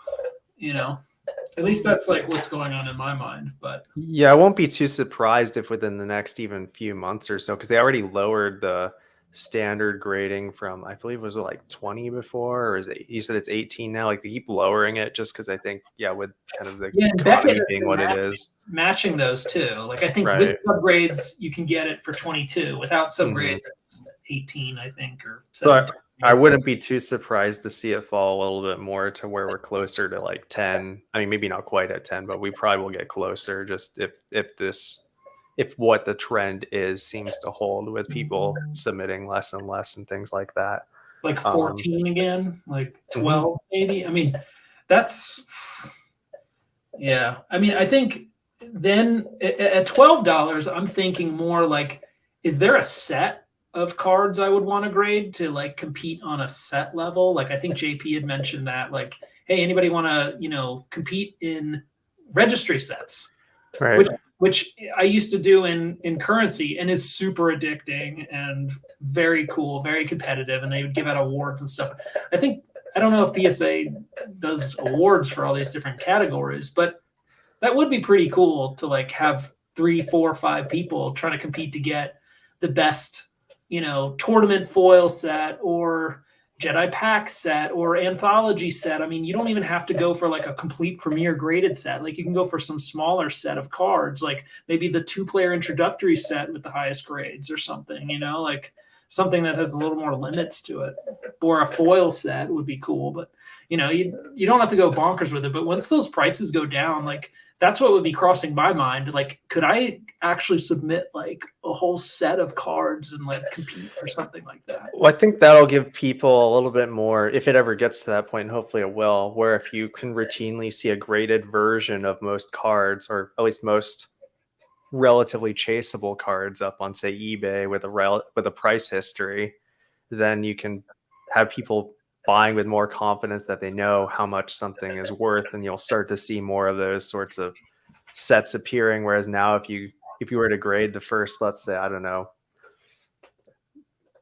At least that's like what's going on in my mind. But
yeah, I won't be too surprised if within the next even few months or so, because they already lowered the standard grading from, I believe, was it like 20 before, or is it? You said it's 18 now. Like they keep lowering it just because I think, with kind of the economy being what it is,
matching those too. Like I think with subgrades you can get it for 22. Without subgrades, it's 18, I think, or 17.
So I wouldn't be too surprised to see it fall a little bit more to where we're closer to like 10. I mean, maybe not quite at 10, but we probably will get closer just if what the trend seems to hold with people submitting less and less and things like that.
Like 14 again, like 12 maybe. I mean, that's I mean, I think then at $12, I'm thinking more like, is there a set of cards I would want to grade to like compete on a set level? Like I think JP had mentioned that, like, hey, anybody want to, compete in registry sets,
Right.
which I used to do in currency and is super addicting and very cool, very competitive, and they would give out awards and stuff. I don't know if PSA does awards for all these different categories, but that would be pretty cool to like have 3, 4, 5 people trying to compete to get the best, tournament foil set or Jedi pack set or anthology set. I mean, you don't even have to go for like a complete premier graded set. Like you can go for some smaller set of cards, like maybe the 2-player introductory set with the highest grades or something, like something that has a little more limits to it. Or a foil set would be cool, but you don't have to go bonkers with it. But once those prices go down, like that's what would be crossing my mind. Like, could I actually submit like a whole set of cards and like compete for something like that?
Well, I think that'll give people a little bit more, if it ever gets to that point, and hopefully it will, where if you can routinely see a graded version of most cards, or at least most relatively chaseable cards up on, say, eBay with a price history, then you can have people buying with more confidence that they know how much something is worth, and you'll start to see more of those sorts of sets appearing. Whereas now, if you were to grade the first, let's say, I don't know,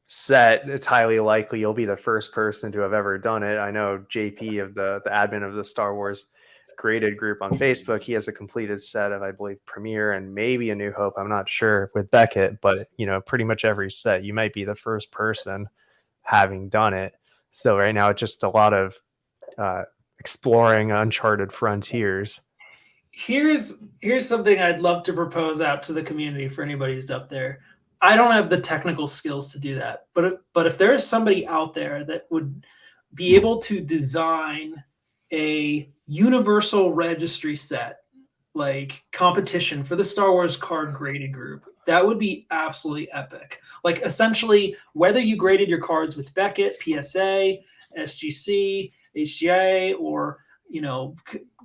set, it's highly likely you'll be the first person to have ever done it. I know JP, of the admin of the Star Wars graded group on Facebook, he has a completed set of, I believe, Premiere and maybe A New Hope, I'm not sure, with Beckett, but pretty much every set you might be the first person having done it. So right now it's just a lot of exploring uncharted frontiers.
Here's something I'd love to propose out to the community for anybody who's up there. I don't have the technical skills to do that, but if there is somebody out there that would be able to design a universal registry set, like competition for the Star Wars card graded group, that would be absolutely epic. Like essentially, whether you graded your cards with Beckett, PSA, SGC, HGA, or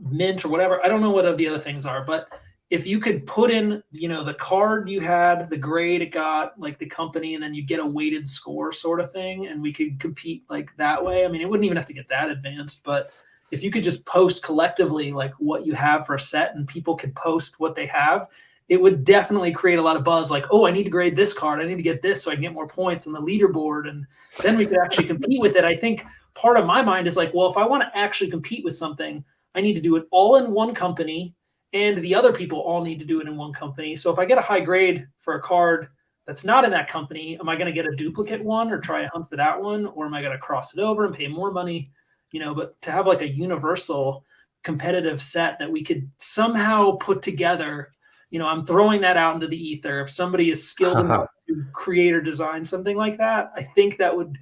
Mint or whatever, I don't know what the other things are, but if you could put in, the card you had, the grade it got, like the company, and then you get a weighted score sort of thing, and we could compete like that way. I mean, it wouldn't even have to get that advanced, but if you could just post collectively like what you have for a set and people could post what they have, it would definitely create a lot of buzz. Like, oh, I need to grade this card. I need to get this so I can get more points on the leaderboard. And then we could actually compete with it. I think part of my mind is like, well, if I want to actually compete with something, I need to do it all in one company, and the other people all need to do it in one company. So if I get a high grade for a card that's not in that company, am I going to get a duplicate one or try a hunt for that one? Or am I going to cross it over and pay more money? But to have like a universal competitive set that we could somehow put together, I'm throwing that out into the ether. If somebody is skilled enough to create or design something like that, I think that would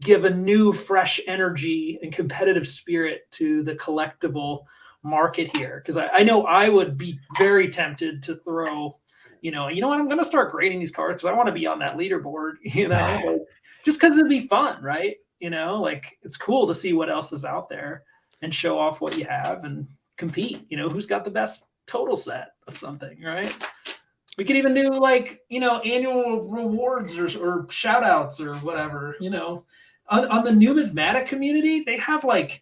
give a new, fresh energy and competitive spirit to the collectible market here. Because I know I would be very tempted to throw, what, I'm going to start grading these cards because I want to be on that leaderboard, like, just because it'd be fun, right? Like it's cool to see what else is out there and show off what you have and compete. Who's got the best total set of something, right? We could even do like, annual rewards or shout outs or whatever, on the numismatic community, they have like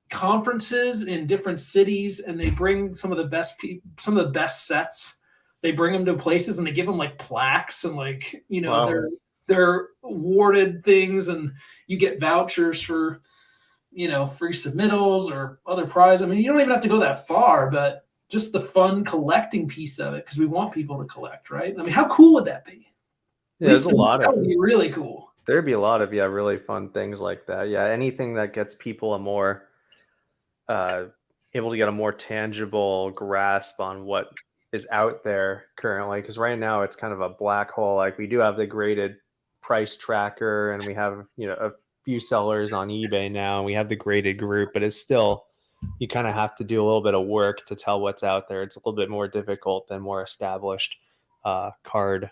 conferences in different cities, and they bring some of the best sets. They bring them to places and they give them like plaques and like,
Wow.
they're awarded things, and you get vouchers for, free submittals or other prize. I mean, you don't even have to go that far, but just the fun collecting piece of it, because we want people to collect, right? I mean, how cool would that be?
Yeah, there's a lot
that
of
would be really cool.
There'd be a lot of really fun things like that. Yeah, anything that gets people a more able to get a more tangible grasp on what is out there currently. Because right now it's kind of a black hole. Like we do have the graded price tracker, and we have a few sellers on eBay now, and we have the graded group, but it's still, you kind of have to do a little bit of work to tell what's out there. It's a little bit more difficult than more established card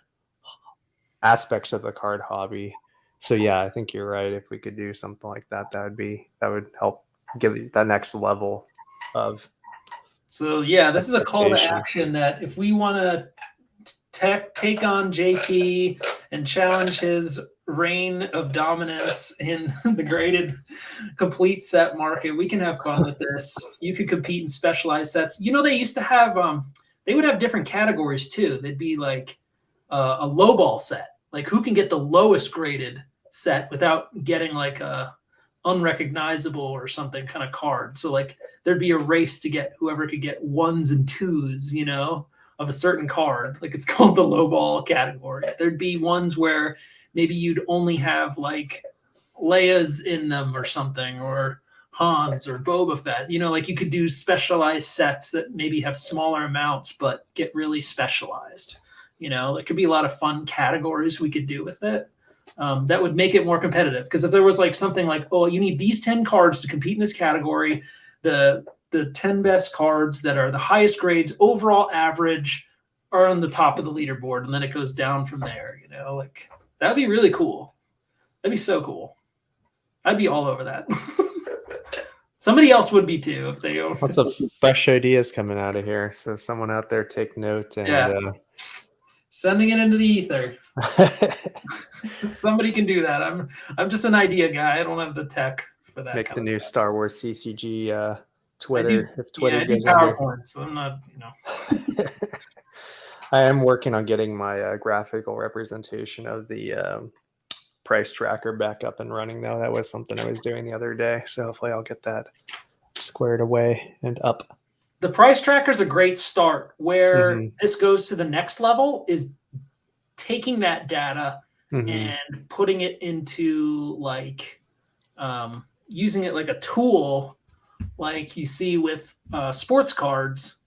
aspects of the card hobby. So yeah, I think you're right. If we could do something like that, that would help give it that next level of
So yeah, this is a call to
expectation.
action that if we want to take on JP and challenge his reign of dominance in the graded complete set market, we can have fun with this. You could compete in specialized sets. You know, they used to have they would have different categories too. They'd be like a low ball set, like who can get the lowest graded set without getting like a unrecognizable or something kind of card. So like there'd be a race to get whoever could get ones and twos, you know, of a certain card. Like it's called the low ball category. There'd be ones where maybe you'd only have like Leia's in them or something, or Hans or Boba Fett. You know, like you could do specialized sets that maybe have smaller amounts but get really specialized. You know, it could be a lot of fun categories we could do with it. That would make it more competitive. Because if there was like something like, oh, you need these 10 cards to compete in this category, the 10 best cards that are the highest grades, overall average, are on the top of the leaderboard, and then it goes down from there. You know, like that'd be really cool. That'd be so cool. I'd be all over that. Somebody else would be too if they.
Lots of fresh ideas coming out of here. So someone out there take note and
sending it into the ether. Somebody can do that. I'm just an idea guy. I don't have the tech for that.
Make the new Star Wars CCG Twitter. If Twitter goes
PowerPoints. I'm not, you know.
I am working on getting my graphical representation of the price tracker back up and running, though. That was something I was doing the other day. So hopefully I'll get that squared away and up.
The price tracker is a great start. Where this goes to the next level is taking that data and putting it into like using it like a tool, like you see with sports cards,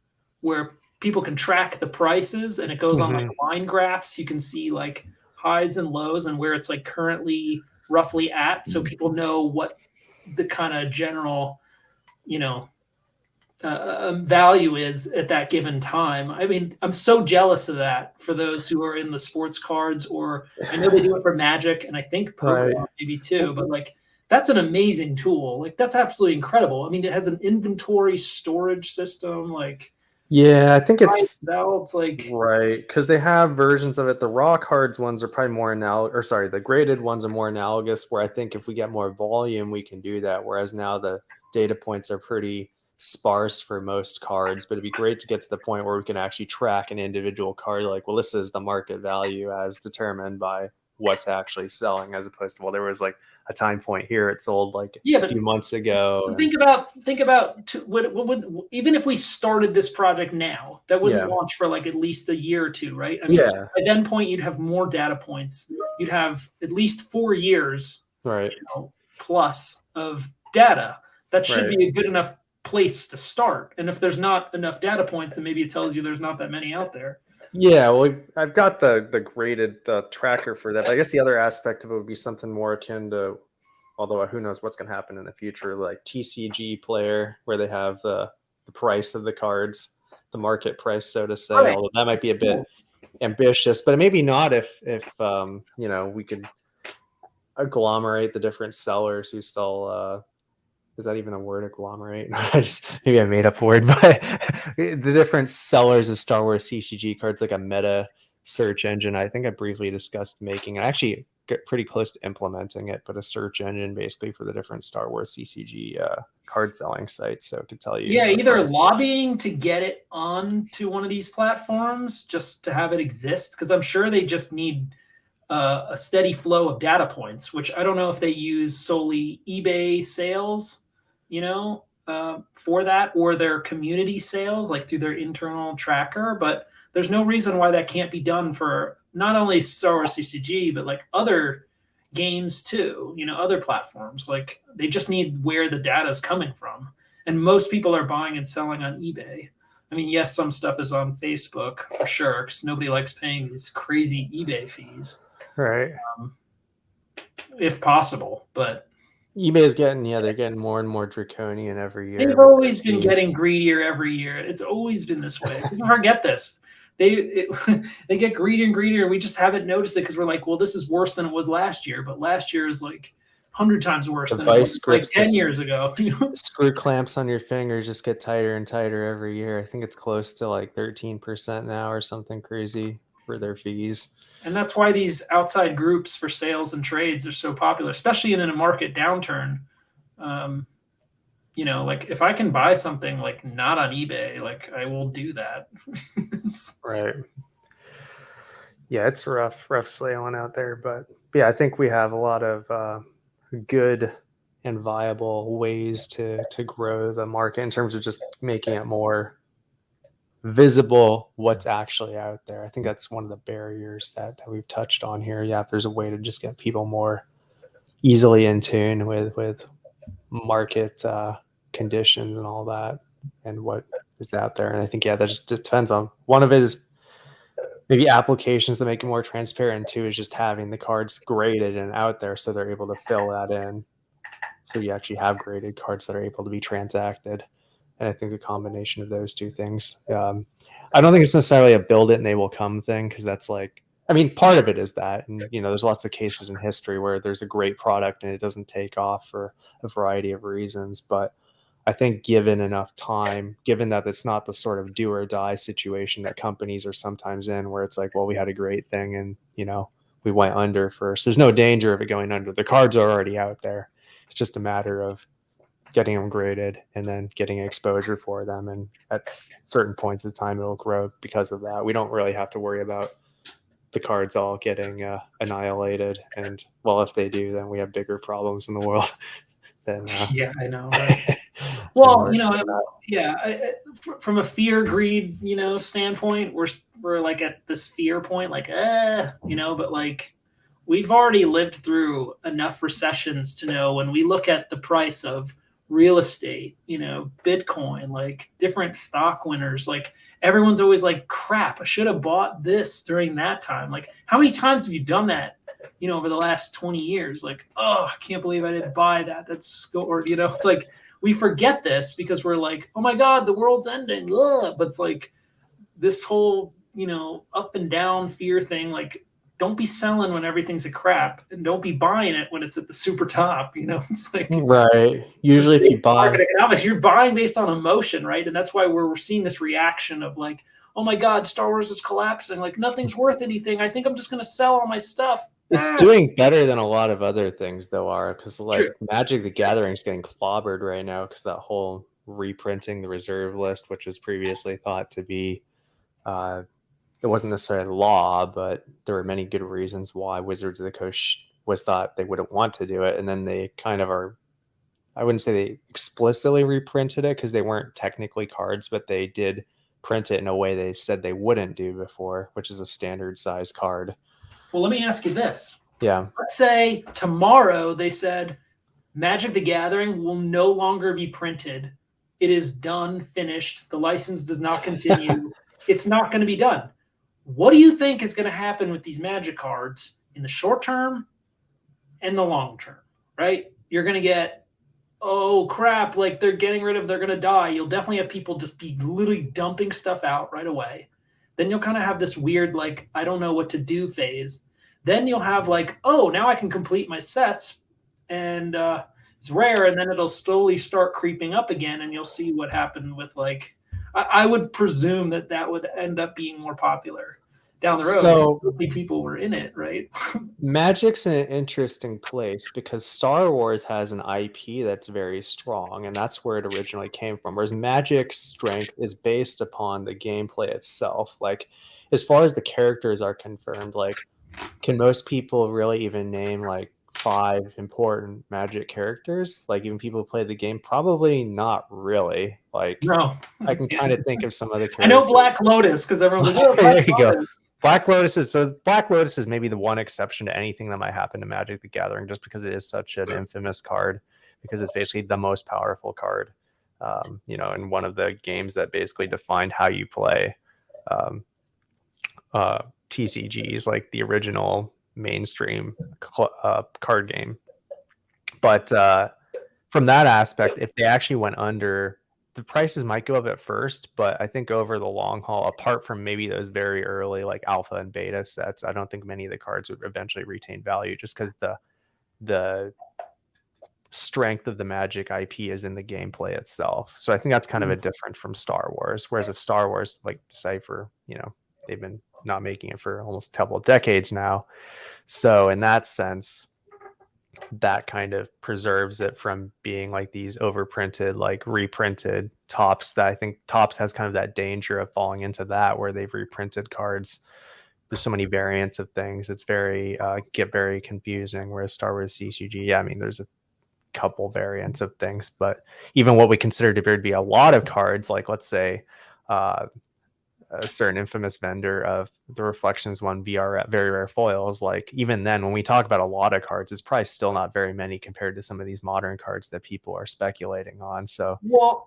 where people can track the prices and it goes on like line graphs. You can see like highs and lows and where it's like currently roughly at, so people know what the kind of general, you know, value is at that given time. I mean, I'm so jealous of that for those who are in the sports cards, or I know they do it for Magic and I think Pokemon maybe too, but like that's an amazing tool. Like that's absolutely incredible. I mean, it has an inventory storage system. Like,
yeah, I think it's
like
right, because they have versions of it. The raw cards ones are probably more the graded ones are more analogous, where I think if we get more volume, we can do that. Whereas now the data points are pretty sparse for most cards, but it'd be great to get to the point where we can actually track an individual card, like, well, this is the market value as determined by what's actually selling, as opposed to, well, there was like a time point here it sold like a few months ago.
Think about what would, even if we started this project now, that wouldn't launch for like at least a year or two, right? I mean, at that point you'd have more data points. You'd have at least 4 years,
right,
you know, plus of data. That should be a good enough place to start. And if there's not enough data points, then maybe it tells you there's not that many out there.
Yeah, well, I've got the graded tracker for that. But I guess the other aspect of it would be something more akin to, although who knows what's going to happen in the future, like TCG Player, where they have the price of the cards, the market price, so to say. Although that might be a bit ambitious, but maybe not if you know, we could agglomerate the different sellers who sell. Is that even a word, agglomerate? Maybe I made up a word, but the different sellers of Star Wars CCG cards, like a meta search engine. I think I briefly discussed making, I actually get pretty close to implementing it, but a search engine basically for the different Star Wars CCG card selling sites. So it could tell you.
Yeah, either lobbying to get it onto one of these platforms just to have it exist, because I'm sure they just need a steady flow of data points, which I don't know if they use solely eBay sales, you know, for that, or their community sales, like through their internal tracker. But there's no reason why that can't be done for not only Star Wars CCG, but like other games too, you know, other platforms. Like they just need where the data is coming from. And most people are buying and selling on eBay. I mean, yes, some stuff is on Facebook for sure, because nobody likes paying these crazy eBay fees.
Right.
If possible, but
eBay is getting, they're getting more and more draconian every year.
They've always been getting greedier every year. It's always been this way. People forget this. They get greedier and greedier. We just haven't noticed it because we're like, well, this is worse than it was last year. But last year is like 100 times worse
The
than it was
vice
like
grips,
10 years ago.
the screw clamps on your fingers just get tighter and tighter every year. I think it's close to like 13% now or something crazy for their fees.
And that's why these outside groups for sales and trades are so popular, especially in a market downturn. Um, like if I can buy something like not on eBay, like I will do that.
Right. Yeah, it's rough sailing out there, but yeah, I think we have a lot of good and viable ways to grow the market in terms of just making it more visible what's actually out there. I think that's one of the barriers that we've touched on here. Yeah, if there's a way to just get people more easily in tune with market conditions and all that and what is out there. And I think, yeah, that just depends on, one of it is maybe applications that make it more transparent. Too is just having the cards graded and out there so they're able to fill that in. So you actually have graded cards that are able to be transacted. And I think the combination of those two things, I don't think it's necessarily a build it and they will come thing, because that's like, I mean, part of it is that, and there's lots of cases in history where there's a great product and it doesn't take off for a variety of reasons. But I think given enough time, given that it's not the sort of do or die situation that companies are sometimes in, where it's like, well, we had a great thing and we went under first. There's no danger of it going under. The cards are already out there. It's just a matter of getting them graded and then getting exposure for them. And at certain points of time, it'll grow because of that. We don't really have to worry about the cards all getting annihilated. And well, if they do, then we have bigger problems in the world than
yeah, I know. Right? Well, from a fear greed, standpoint, we're like at this fear point, like, but like we've already lived through enough recessions to know when we look at the price of real estate, Bitcoin, like different stock winners, like everyone's always like, crap, I should have bought this during that time. Like, how many times have you done that? Over the last 20 years, like, oh, I can't believe I didn't buy that. It's like we forget this because we're like, oh my God, the world's ending. Ugh. But it's like this whole, up and down fear thing. Like, don't be selling when everything's a crap, and don't be buying it when it's at the super top. It's like,
right. Usually, if you buy
market economics, you're buying based on emotion, right? And that's why we're seeing this reaction of like, oh my God, Star Wars is collapsing. Like nothing's worth anything. I think I'm just going to sell all my stuff.
It's doing better than a lot of other things, though, are because like
True.
Magic the Gathering is getting clobbered right now because that whole reprinting the reserve list, which was previously thought to be, it wasn't necessarily law, but there were many good reasons why Wizards of the Coast was thought they wouldn't want to do it, and then they kind of are. I wouldn't say they explicitly reprinted it because they weren't technically cards, but they did print it in a way they said they wouldn't do before, which is a standard size card.
Well, let me ask you this.
Yeah.
Let's say tomorrow they said Magic the Gathering will no longer be printed. It is done, finished. The license does not continue. It's not going to be done. What do you think is going to happen with these Magic cards in the short term and the long term, right? You're going to get, oh crap, like they're going to die. You'll definitely have people just be literally dumping stuff out right away. Then you'll kind of have this weird, like, I don't know what to do phase. Then you'll have like, oh, now I can complete my sets and it's rare. And then it'll slowly start creeping up again. And you'll see what happened with like, I would presume that would end up being more popular down the road. So people were in it, right?
Magic's an interesting place because Star Wars has an IP that's very strong, and that's where it originally came from. Whereas Magic's strength is based upon the gameplay itself. Like, as far as the characters are confirmed, like, can most people really even name like 5 important Magic characters? Like, even people who play the game, probably not really. Like,
no,
I can kind of think of some other characters.
I know Black Lotus because everyone's like, oh,
there you go. Black Lotus is maybe the one exception to anything that might happen to Magic the Gathering, just because it is such an infamous card, because it's basically the most powerful card, in one of the games that basically defined how you play TCGs, like the original mainstream card game. But from that aspect, if they actually went under, the prices might go up at first, but I think over the long haul, apart from maybe those very early like alpha and beta sets, I don't think many of the cards would eventually retain value, just because the strength of the Magic IP is in the gameplay itself. So I think that's kind of a different from Star Wars. Whereas if Star Wars, like Decipher, they've been not making it for almost a couple of decades now. So in that sense, that kind of preserves it from being like these overprinted, like reprinted Tops, that I think Tops has kind of that danger of falling into that, where they've reprinted cards. There's so many variants of things. It's very get very confusing. Whereas Star Wars CCG, yeah, I mean, there's a couple variants of things, but even what we consider to be a lot of cards, like let's say a certain infamous vendor of the Reflections one VR very rare foils, like even then when we talk about a lot of cards, it's probably still not very many compared to some of these modern cards that people are speculating on. So
well,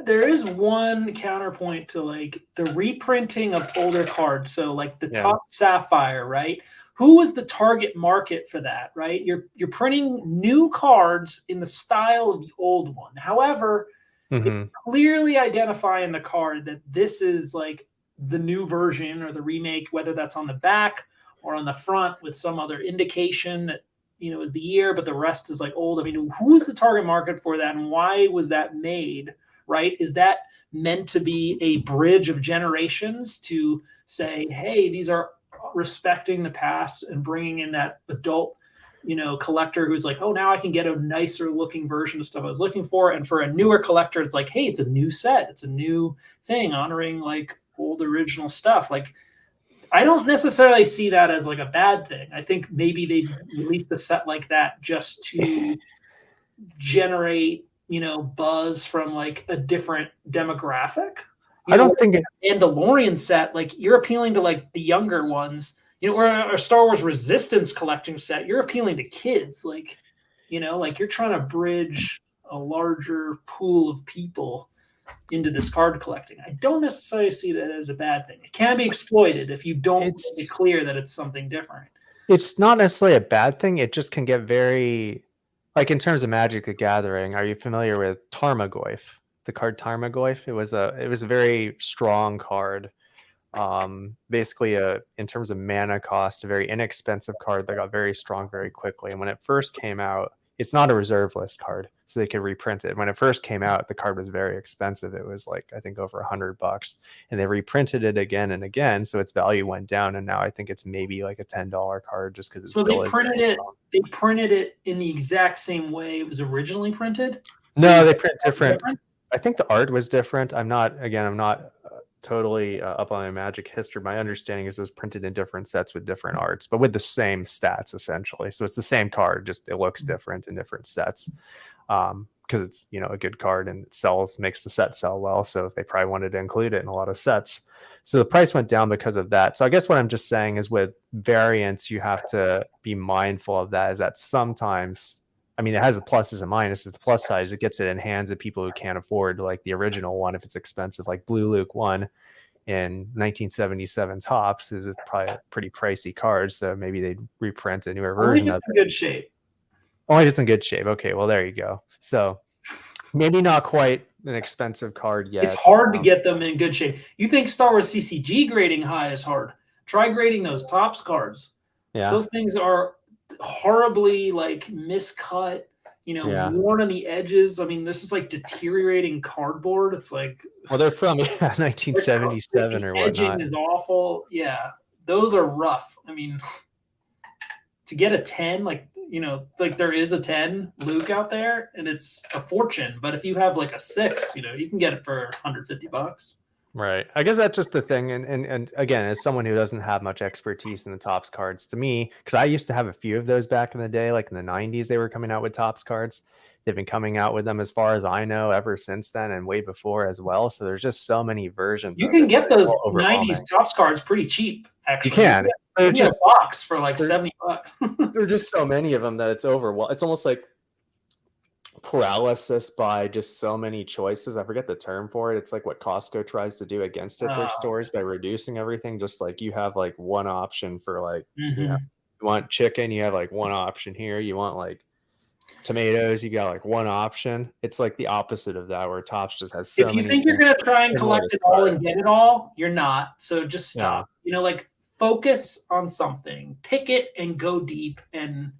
there is one counterpoint to like the reprinting of older cards. So like the Top Sapphire, right? Who was the target market for that, right? You're printing new cards in the style of the old one. However, they clearly identify in the card that this is like the new version or the remake, whether that's on the back or on the front with some other indication that, is the year, but the rest is like old. I mean, who's the target market for that and why was that made, right? Is that meant to be a bridge of generations to say, hey, these are respecting the past and bringing in that adult collector who's like, oh, now I can get a nicer looking version of stuff I was looking for. And for a newer collector, it's like, hey, it's a new set. It's a new thing honoring like old original stuff. Like, I don't necessarily see that as like a bad thing. I think maybe they released a set like that just to generate, buzz from like a different demographic.
I don't think
Mandalorian set, like you're appealing to like the younger ones. Or a Star Wars Resistance collecting set, you're appealing to kids. Like, like you're trying to bridge a larger pool of people into this card collecting. I don't necessarily see that as a bad thing. It can be exploited if you don't make it clear that it's something different.
It's not necessarily a bad thing. It just can get very, like in terms of Magic the Gathering, are you familiar with Tarmogoyf? The card Tarmogoyf? It was a very strong card. Basically in terms of mana cost, a very inexpensive card that got very strong very quickly. And when it first came out, it's not a reserve list card, so they could reprint it. When it first came out, the card was very expensive. It was like, I think over $100, and they reprinted it again and again, so its value went down, and now I think it's maybe like a $10 card just because it's
so they printed it in the exact same way it was originally printed.
No, they print different. I think the art was different. I'm not totally up on my Magic history. My understanding is it was printed in different sets with different arts, but with the same stats essentially. So it's the same card, just it looks different in different sets, because it's a good card and it makes the set sell well. So they probably wanted to include it in a lot of sets. So the price went down because of that. So I guess what I'm just saying is with variants, you have to be mindful of that. Is that sometimes, I mean, it has the pluses and minuses. The plus side is it gets it in hands of people who can't afford like the original one if it's expensive. Like Blue Luke 1 in 1977 Tops is probably a pretty pricey card, so maybe they'd reprint a newer version of it.
Only if it's in good shape.
Only if it's in good shape. Okay, well there you go. So maybe not quite an expensive card yet.
It's hard to get them in good shape. You think Star Wars CCG grading high is hard? Try grading those Tops cards. Yeah, those things are horribly like miscut, worn on the edges. I mean, this is like deteriorating cardboard. It's like,
well, they're from 1977 or whatnot.
Edging is awful. Yeah, those are rough. I mean, to get a 10, like there is a 10 Luke out there, and it's a fortune. But if you have like a 6, you can get it for $150.
Right. I guess that's just the thing. And again, as someone who doesn't have much expertise in the Tops cards, to me, because I used to have a few of those back in the day, like in the 90s, they were coming out with Tops cards. They've been coming out with them, as far as I know, ever since then and way before as well. So there's just so many versions.
You can get those 90s Tops cards pretty cheap, actually.
You can.
You can get a box for like $70.
There are just so many of them that it's it's almost like paralysis by just so many choices. I forget the term for it. It's like what Costco tries to do against it, their stores, by reducing everything. Just like you have like one option for like, you want chicken, you have like one option here. You want like tomatoes, you got like one option. It's like the opposite of that, where Tops just has so many.
If you think you're going to try and collect it all and get it all, you're not. So just stop. Like focus on something, pick it and go deep, and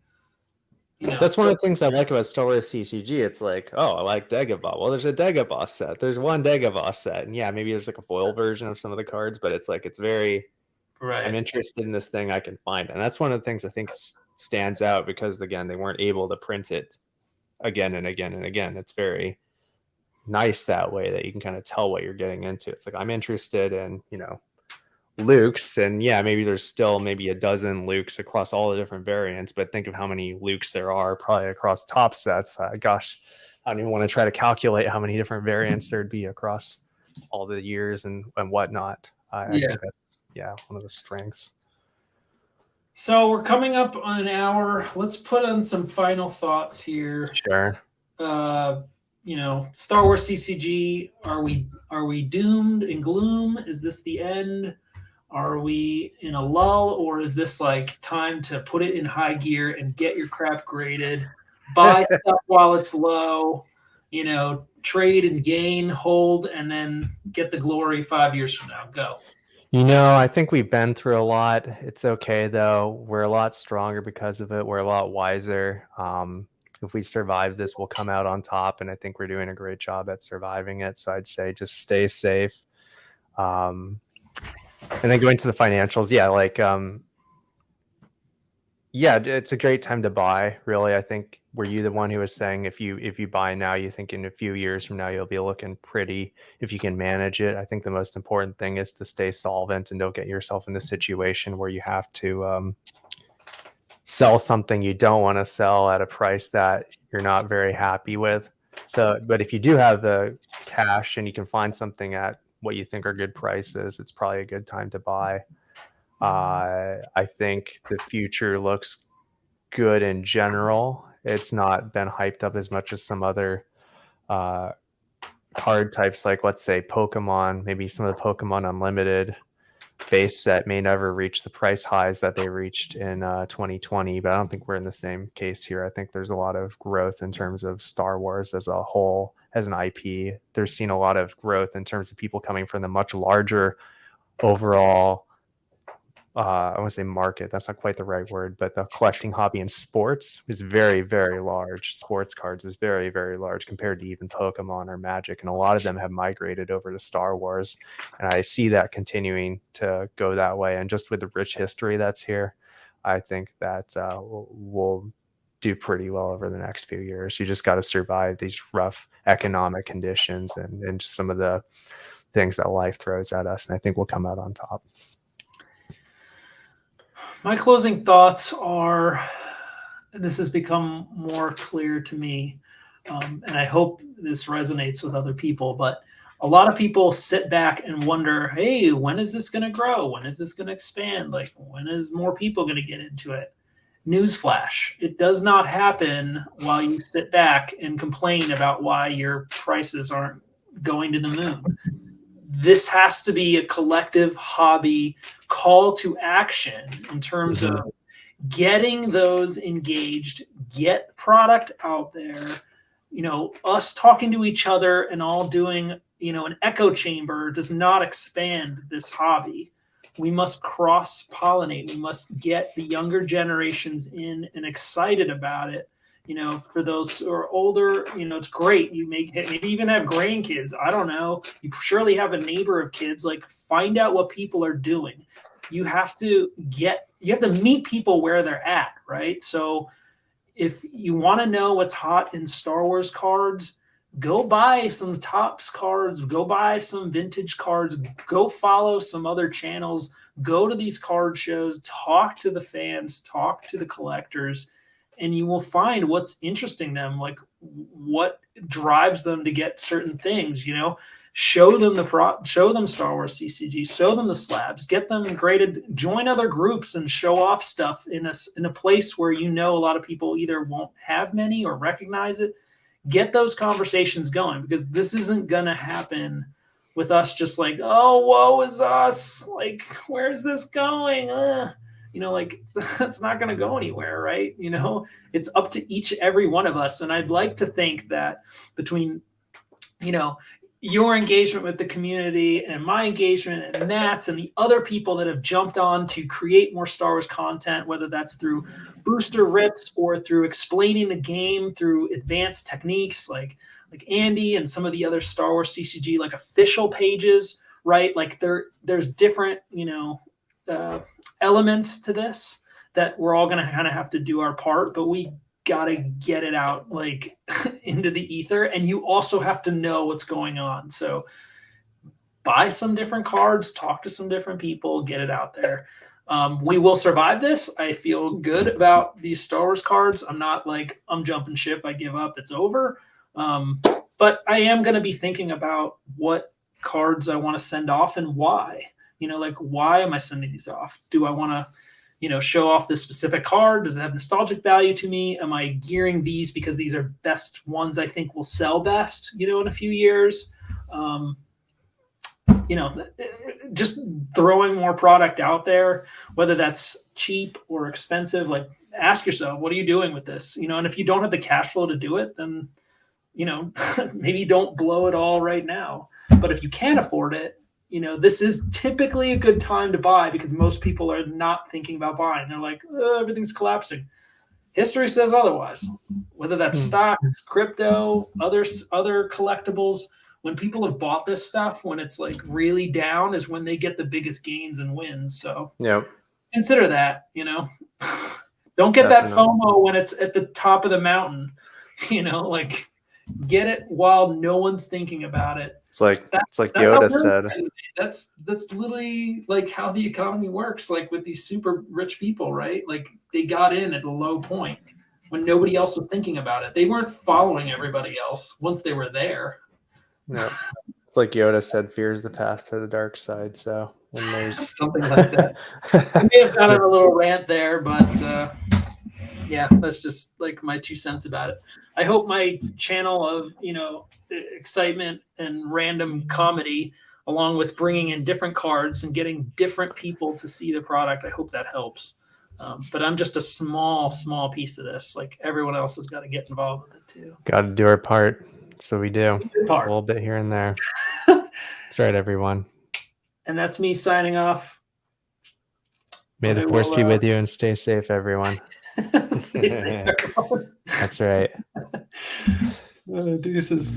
That's one of the things I like about Star Wars CCG. It's like, oh, I like Dagobah. Well, there's a Dagobah set. There's one Dagobah set. And yeah, maybe there's like a foil version of some of the cards, but it's like, it's very, I'm interested in this thing I can find. And that's one of the things I think stands out because, again, they weren't able to print it again and again and again. It's very nice that way that you can kind of tell what you're getting into. It's like, I'm interested in, Lukes, and yeah, maybe there's still maybe a dozen Lukes across all the different variants, but think of how many Lukes there are probably across top sets. Gosh, I don't even want to try to calculate how many different variants there'd be across all the years and whatnot. I think that's one of the strengths.
So we're coming up on an hour. Let's put on some final thoughts here.
Sure.
Star Wars CCG, are we doomed in gloom? Is this the end? Are we in a lull, or is this like time to put it in high gear and get your crap graded, buy stuff while it's low, trade and gain, hold, and then get the glory 5 years from now? Go.
I think we've been through a lot. It's okay, though. We're a lot stronger because of it. We're a lot wiser. If we survive this, we'll come out on top, and I think we're doing a great job at surviving it. So I'd say just stay safe. And then going to the financials, it's a great time to buy. Really, I think, were you the one who was saying if you buy now, you think in a few years from now you'll be looking pretty if you can manage it? I think the most important thing is to stay solvent and don't get yourself in the situation where you have to sell something you don't want to sell at a price that you're not very happy with. So, but if you do have the cash and you can find something at what you think are good prices, it's probably a good time to buy. I think the future looks good in general. It's not been hyped up as much as some other card types, like let's say Pokemon. Maybe some of the Pokemon Unlimited base set may never reach the price highs that they reached in 2020, but I don't think we're in the same case here. I think there's a lot of growth in terms of Star Wars as a whole, as an IP. There's seen a lot of growth in terms of people coming from the much larger overall I want to say market. That's not quite the right word, but the collecting hobby in sports is very, very large. Sports cards is very, very large compared to even Pokemon or Magic. And a lot of them have migrated over to Star Wars. And I see that continuing to go that way. And just with the rich history that's here, I think that we'll do pretty well over the next few years. You just got to survive these rough economic conditions and just some of the things that life throws at us. And I think we'll come out on top.
My closing thoughts are, this has become more clear to me, and I hope this resonates with other people, but a lot of people sit back and wonder, hey, when is this going to grow? When is this going to expand? Like, when is more people going to get into it? Newsflash, it does not happen while you sit back and complain about why your prices aren't going to the moon. This has to be a collective hobby call to action in terms of getting those engaged, get product out there, us talking to each other and all doing, an echo chamber does not expand this hobby. We must cross-pollinate. We must get the younger generations in and excited about it. For those who are older, it's great. You maybe even have grandkids. I don't know. You surely have a neighbor of kids. Like, find out what people are doing. You have to meet people where they're at, right? So if you want to know what's hot in Star Wars cards, go buy some Topps cards, go buy some vintage cards, go follow some other channels, go to these card shows, talk to the fans, talk to the collectors, and you will find what's interesting them, like what drives them to get certain things. Show them Star Wars CCG, show them the slabs, get them graded, join other groups and show off stuff in a place where a lot of people either won't have many or recognize it. Get those conversations going, because this isn't gonna happen with us just like, oh, woe is us, like, where's this going? That's not going to go anywhere, right? It's up to every one of us. And I'd like to think that between, your engagement with the community and my engagement and Matt's and the other people that have jumped on to create more Star Wars content, whether that's through booster rips or through explaining the game through advanced techniques like Andy and some of the other Star Wars CCG like official pages, right? Like there's different, elements to this that we're all going to kind of have to do our part, but we got to get it out like into the ether, and you also have to know what's going on. So buy some different cards, talk to some different people, get it out there. We will survive this. I feel good about these Star Wars cards. I'm not like I'm jumping ship, I give up, it's over. But I am going to be thinking about what cards I want to send off and why. Like, why am I sending these off? Do I want to show off this specific card? Does it have nostalgic value to me? Am I gearing these because these are best ones I think will sell best, in a few years? Just throwing more product out there, whether that's cheap or expensive, like ask yourself, what are you doing with this? And if you don't have the cash flow to do it, then, maybe don't blow it all right now. But if you can afford it, this is typically a good time to buy because most people are not thinking about buying. They're like, everything's collapsing. History says otherwise. Whether that's stocks, crypto, other collectibles, when people have bought this stuff, when it's like really down is when they get the biggest gains and wins. So consider that, Don't get that FOMO when it's at the top of the mountain, like get it while no one's thinking about it.
It's like Yoda said.
That's literally like how the economy works, like with these super rich people, right? Like they got in at a low point when nobody else was thinking about it. They weren't following everybody else once they were there.
No. It's like Yoda said, fear is the path to the dark side. So when there's
something like that. I may have gone on a little rant there, but yeah, that's just like my 2 cents about it. I hope my channel of, excitement and random comedy, along with bringing in different cards and getting different people to see the product, I hope that helps. But I'm just a small piece of this. Like everyone else has got to get involved with it too.
Got to do our part. So we do. Just a little bit here and there. That's right, everyone.
And that's me signing off.
May the force be with you and stay safe, everyone.
Stay safe, everyone.
That's right.
Deuces.